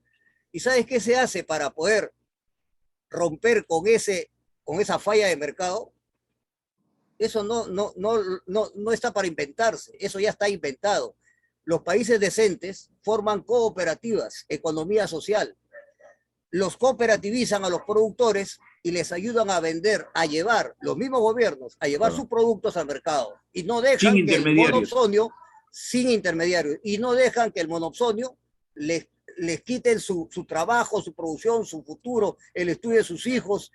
¿Y sabes qué se hace para poder romper con esa falla de mercado? Eso no está para inventarse, eso ya está inventado. Los países decentes forman cooperativas, economía social. Los cooperativizan a los productores y les ayudan a vender, a llevar, los mismos gobiernos, a llevar sus productos al mercado. Y no dejan que el monopsonio, sin intermediarios, y no dejan que el monopsonio les quiten su trabajo, su producción, su futuro, el estudio de sus hijos,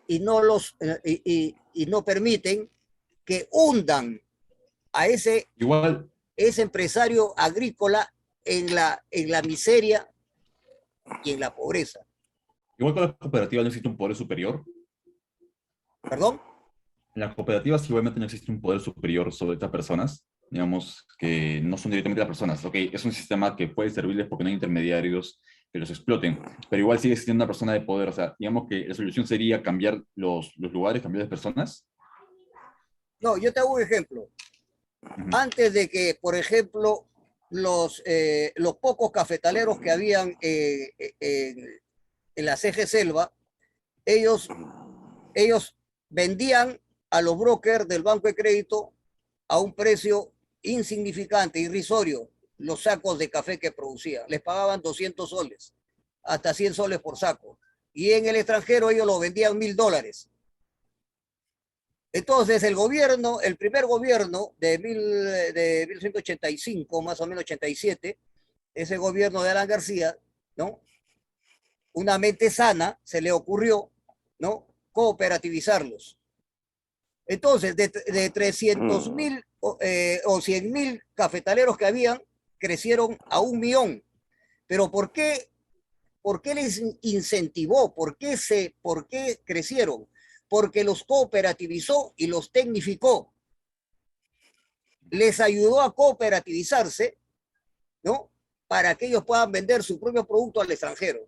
y no permiten que hundan a ese empresario agrícola en la miseria y en la pobreza. Igual con las cooperativas no existe un poder superior. ¿Perdón? En las cooperativas igualmente no existe un poder superior sobre estas personas, digamos, que no son directamente las personas. Ok, es un sistema que puede servirles porque no hay intermediarios que los exploten, pero igual sigue existiendo una persona de poder. O sea, digamos que la solución sería cambiar los lugares, cambiar las personas. No, yo te hago un ejemplo. Antes de que, por ejemplo, los pocos cafetaleros que habían en la CG Selva, ellos vendían a los brokers del Banco de Crédito a un precio insignificante, irrisorio, los sacos de café que producían. Les pagaban 200 soles, hasta 100 soles por saco. Y en el extranjero ellos lo vendían $1000. Entonces el gobierno, el primer gobierno de 1985, más o menos 87, ese gobierno de Alan García, ¿no? Una mente sana se le ocurrió, ¿no? Cooperativizarlos. Entonces, de 300.000 o 100.000 cafetaleros que habían, crecieron a 1 millón. Pero ¿por qué les incentivó? ¿Por qué crecieron? Porque los cooperativizó y los tecnificó. Les ayudó a cooperativizarse, ¿no? Para que ellos puedan vender su propio producto al extranjero.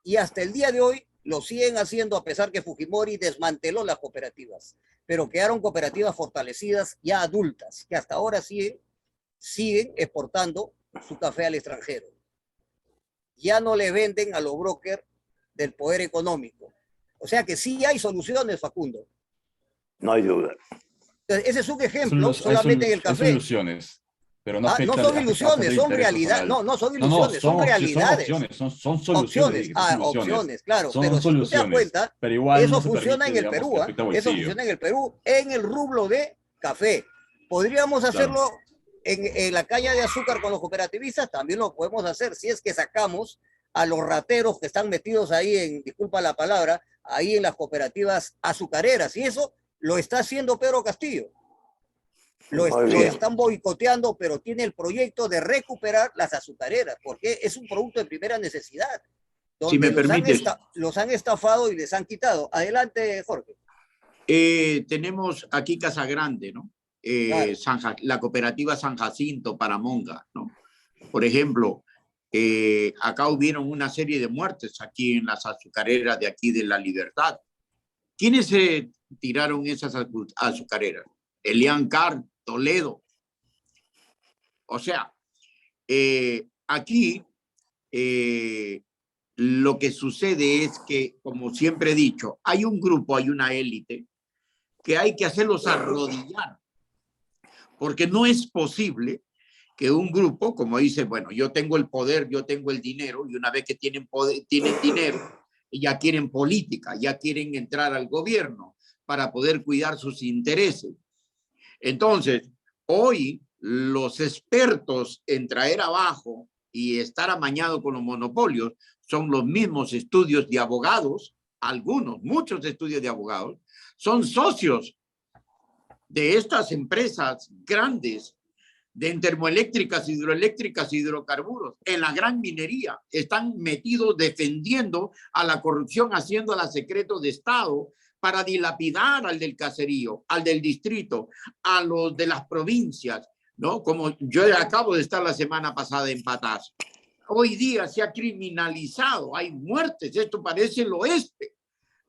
Y hasta el día de hoy lo siguen haciendo, a pesar que Fujimori desmanteló las cooperativas. Pero quedaron cooperativas fortalecidas, ya adultas, que hasta ahora siguen exportando su café al extranjero. Ya no le venden a los brokers del poder económico. O sea que sí hay soluciones, Facundo. No hay duda. Entonces, ese es un ejemplo solamente en el café. Son ilusiones, pero no afecta. No son ilusiones, son realidades. No son ilusiones, son realidades. Son soluciones. Opciones, claro. Son pero soluciones, si tú te das cuenta, pero igual eso no se funciona en permite, el Perú. digamos, Eso funciona en el Perú, en el rublo de café. Podríamos hacerlo en la caña de azúcar con los cooperativistas, también lo podemos hacer si es que sacamos a los rateros que están metidos ahí disculpa la palabra, ahí en las cooperativas azucareras. Y eso lo está haciendo Pedro Castillo. Lo están boicoteando, pero tiene el proyecto de recuperar las azucareras, porque es un producto de primera necesidad. Donde si me permites. Los han estafado y les han quitado. Adelante, Jorge. Tenemos aquí Casa Grande, ¿no? Claro. La cooperativa San Jacinto, Paramonga, ¿no? Por ejemplo, acá hubieron una serie de muertes aquí en las azucareras de aquí de La Libertad. ¿Quiénes se tiraron esas azucareras? Elian Carr, Toledo. O sea, aquí lo que sucede es que, como siempre he dicho, hay un grupo, hay una élite que hay que hacerlos arrodillar, porque no es posible que un grupo, como dice, bueno, yo tengo el poder, yo tengo el dinero, y una vez que tienen poder, tienen dinero, ya quieren política, ya quieren entrar al gobierno para poder cuidar sus intereses. Entonces, hoy los expertos en traer abajo y estar amañado con los monopolios son los mismos estudios de abogados, muchos estudios de abogados, son socios de estas empresas grandes de termoeléctricas, hidroeléctricas, hidrocarburos, en la gran minería, están metidos defendiendo a la corrupción, haciéndola secreto de Estado para dilapidar al del caserío, al del distrito, a los de las provincias, ¿no? Como yo acabo de estar la semana pasada en Patas. Hoy día se ha criminalizado, hay muertes, esto parece el oeste,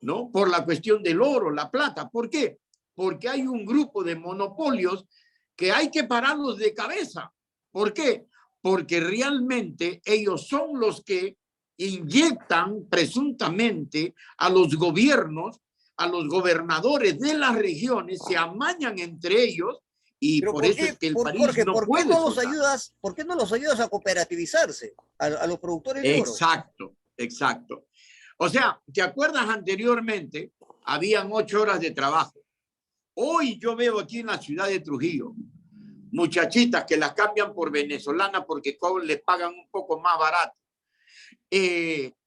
¿no? Por la cuestión del oro, la plata. ¿Por qué? Porque hay un grupo de monopolios que hay que pararlos de cabeza. ¿Por qué? Porque realmente ellos son los que inyectan presuntamente a los gobiernos, a los gobernadores de las regiones, se amañan entre ellos y por eso es que el país Jorge, no ¿por puede qué no soltar. ¿por qué no los ayudas a cooperativizarse a los productores de oro? Exacto, exacto. O sea, ¿te acuerdas anteriormente? Habían 8 horas de trabajo. Hoy yo veo aquí en la ciudad de Trujillo muchachitas que las cambian por venezolanas porque les pagan un poco más barato.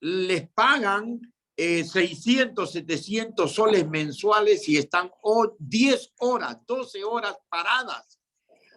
Les pagan 600, 700 soles mensuales y están 10 horas, 12 horas paradas.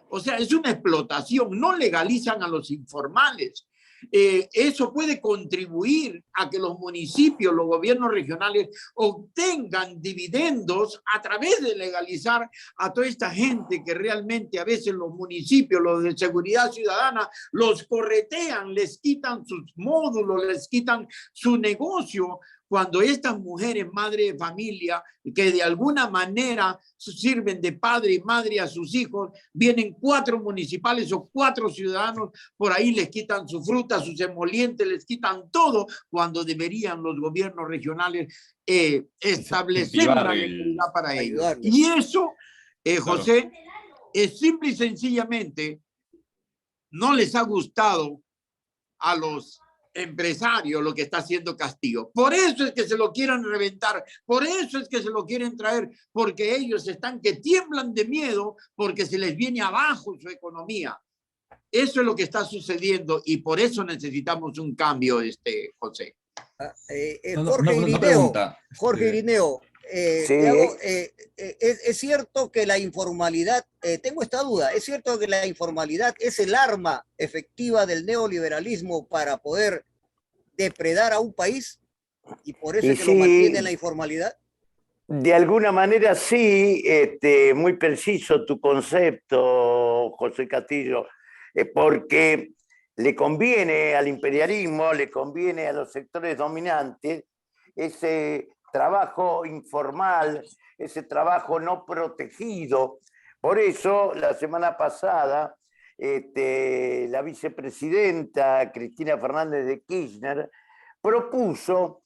O sea, es una explotación. No legalizan a los informales. Eso puede contribuir a que los municipios, los gobiernos regionales obtengan dividendos a través de legalizar a toda esta gente que realmente a veces los municipios, los de seguridad ciudadana, los corretean, les quitan sus módulos, les quitan su negocio cuando estas mujeres, madre de familia, que de alguna manera sirven de padre y madre a sus hijos, vienen 4 municipales o 4 ciudadanos, por ahí les quitan su fruta, sus emolientes, les quitan todo, cuando deberían los gobiernos regionales establecer una legalidad para ellos. Y eso, José, es simple y sencillamente no les ha gustado a los empresarios lo que está haciendo Castillo. Por eso es que se lo quieren reventar, por eso es que se lo quieren traer, porque ellos están que tiemblan de miedo porque se les viene abajo su economía. Eso es lo que está sucediendo y por eso necesitamos un cambio, José. Jorge Irineo, sí. es cierto que la informalidad, tengo esta duda, es cierto que la informalidad es el arma efectiva del neoliberalismo para poder depredar a un país y por eso es que lo mantiene en la informalidad. De alguna manera sí, muy preciso tu concepto, José Castillo, porque le conviene al imperialismo, le conviene a los sectores dominantes ese trabajo informal, ese trabajo no protegido. Por eso, la semana pasada, la vicepresidenta Cristina Fernández de Kirchner propuso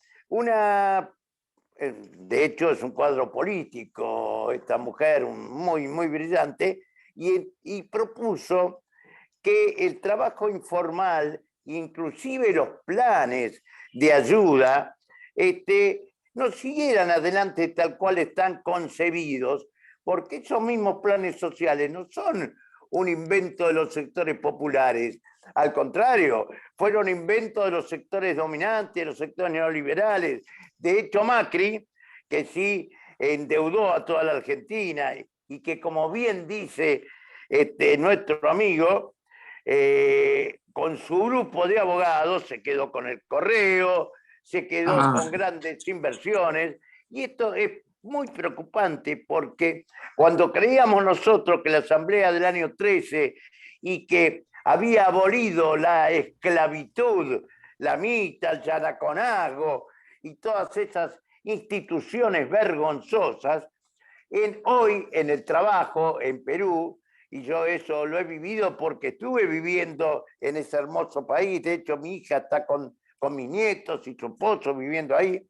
de hecho es un cuadro político, esta mujer muy, muy brillante, y propuso que el trabajo informal, inclusive los planes de ayuda, no siguieran adelante tal cual están concebidos, porque esos mismos planes sociales no son un invento de los sectores populares, al contrario, fueron inventos de los sectores dominantes, de los sectores neoliberales. De hecho, Macri, que sí endeudó a toda la Argentina y que, como bien dice nuestro amigo, con su grupo de abogados se quedó con el correo, se quedó con grandes inversiones, y esto es muy preocupante porque cuando creíamos nosotros que la Asamblea del año 13 y que había abolido la esclavitud, la Mita, el Yaraconago y todas esas instituciones vergonzosas, hoy en el trabajo en Perú, y yo eso lo he vivido porque estuve viviendo en ese hermoso país, de hecho mi hija está con mis nietos y su esposo viviendo ahí,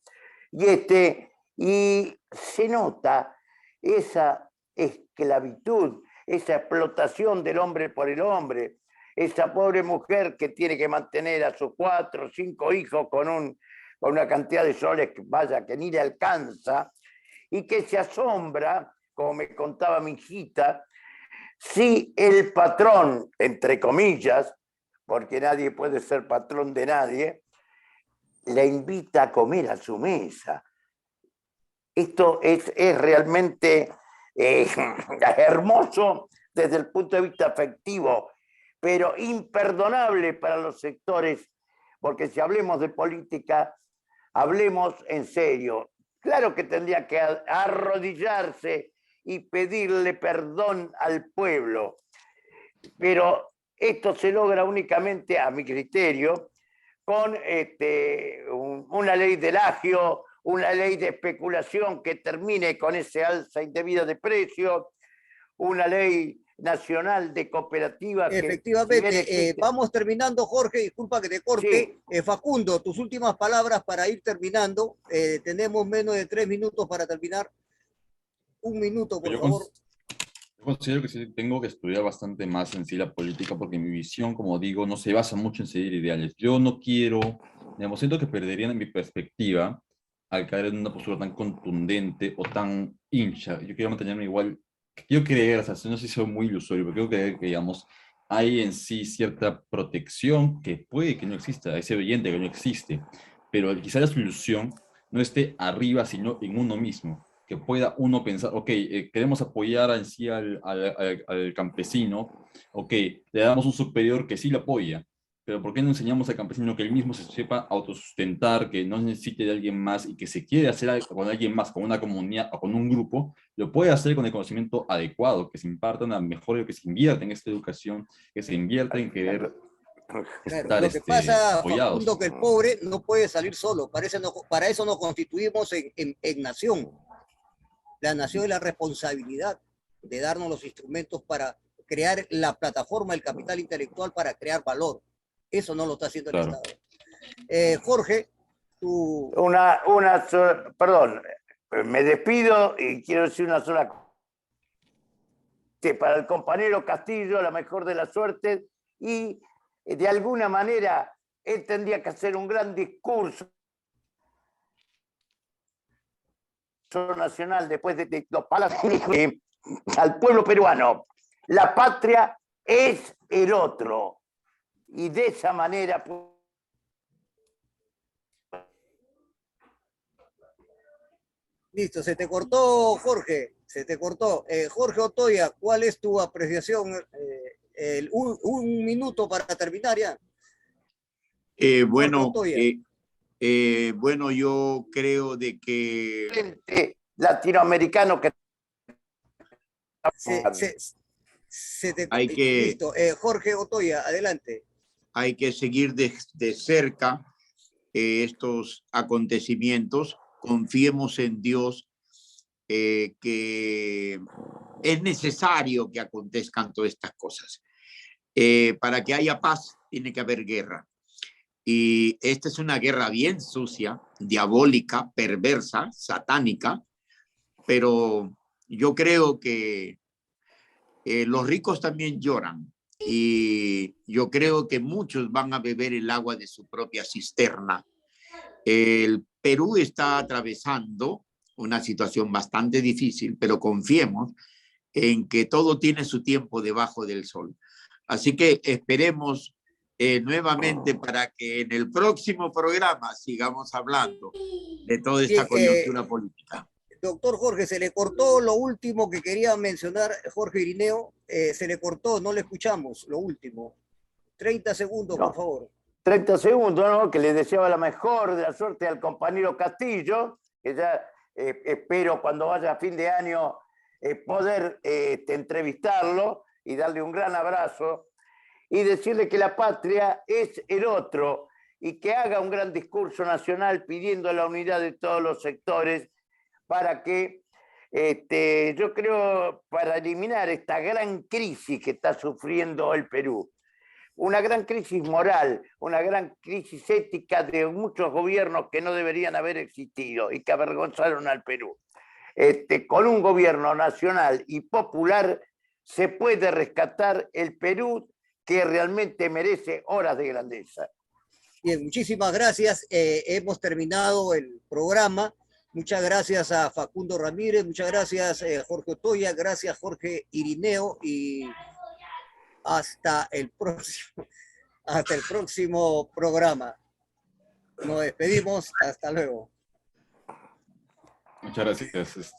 y se nota esa esclavitud, esa explotación del hombre por el hombre, esa pobre mujer que tiene que mantener a sus 4 o 5 hijos con una cantidad de soles que vaya, que ni le alcanza, y que se asombra, como me contaba mi hijita, si el patrón, entre comillas, porque nadie puede ser patrón de nadie, le invita a comer a su mesa. Esto es realmente hermoso desde el punto de vista afectivo, pero imperdonable para los sectores, porque si hablemos de política, hablemos en serio. Claro que tendría que arrodillarse y pedirle perdón al pueblo, pero esto se logra únicamente, a mi criterio, con una ley del agio, una ley de especulación que termine con ese alza indebida de precios, una ley nacional de cooperativas. Efectivamente, si vamos terminando, Jorge, disculpa que te corte. Sí. Facundo, tus últimas palabras para ir terminando. Tenemos menos de 3 minutos para terminar. 1 minuto, por favor. Yo considero que sí tengo que estudiar bastante más en sí la política, porque mi visión, como digo, no se basa mucho en seguir ideales. Yo no quiero, digamos, siento que perderían en mi perspectiva al caer en una postura tan contundente o tan hincha. Yo quiero mantenerme igual. Yo creer, o sea, no sé si soy muy ilusorio, pero quiero creer que, digamos, hay en sí cierta protección que puede que no exista, es evidente que no existe, pero quizá la solución no esté arriba, sino en uno mismo, que pueda uno pensar, ok, queremos apoyar en sí al campesino, ok, le damos un superior que sí lo apoya, pero ¿por qué no enseñamos al campesino que él mismo se sepa autosustentar, que no necesite de alguien más y que se quiere hacer algo con alguien más, con una comunidad o con un grupo, lo puede hacer con el conocimiento adecuado, que se imparta una mejor, que se invierta en esta educación, que se invierta en querer Claro, estar lo que pasa, apoyados. Facundo, que el pobre no puede salir solo. Para eso nos constituimos en nación. La nación es la responsabilidad de darnos los instrumentos para crear la plataforma del capital intelectual para crear valor. Eso no lo está haciendo el Claro. Estado. Jorge, tú... Perdón, me despido y quiero decir una sola cosa. Que para el compañero Castillo, la mejor de la suerte, y de alguna manera él tendría que hacer un gran discurso nacional después de los palacios al pueblo peruano. La patria es el otro. Y de esa manera... Listo, se te cortó, Jorge, se te cortó. Jorge Otoya, ¿cuál es tu apreciación? Un minuto para terminar ya. Bueno, bueno, yo creo de que... latinoamericano que... Listo. Jorge Otoya, adelante. Hay que seguir de cerca estos acontecimientos. Confiemos en Dios, que es necesario que acontezcan todas estas cosas. Para que haya paz, tiene que haber guerra. Y esta es una guerra bien sucia, diabólica, perversa, satánica, pero yo creo que los ricos también lloran. Y yo creo que muchos van a beber el agua de su propia cisterna. El Perú está atravesando una situación bastante difícil, pero confiemos en que todo tiene su tiempo debajo del sol. Así que esperemos nuevamente para que en el próximo programa sigamos hablando de toda esta coyuntura política. Doctor Jorge, se le cortó lo último que quería mencionar, Jorge Irineo, se le cortó, no le escuchamos, lo último. 30 segundos, por favor. 30 segundos, ¿no? Que le deseaba la mejor de la suerte al compañero Castillo, que ya espero cuando vaya a fin de año poder entrevistarlo y darle un gran abrazo y decirle que la patria es el otro y que haga un gran discurso nacional pidiendo la unidad de todos los sectores para que, yo creo, para eliminar esta gran crisis que está sufriendo el Perú. Una gran crisis moral, una gran crisis ética de muchos gobiernos que no deberían haber existido y que avergonzaron al Perú. Con un gobierno nacional y popular se puede rescatar el Perú que realmente merece horas de grandeza. Bien, muchísimas gracias. Hemos terminado el programa. Muchas gracias a Facundo Ramírez, muchas gracias Jorge Otoya, gracias Jorge Irineo y hasta el próximo programa. Nos despedimos, hasta luego. Muchas gracias.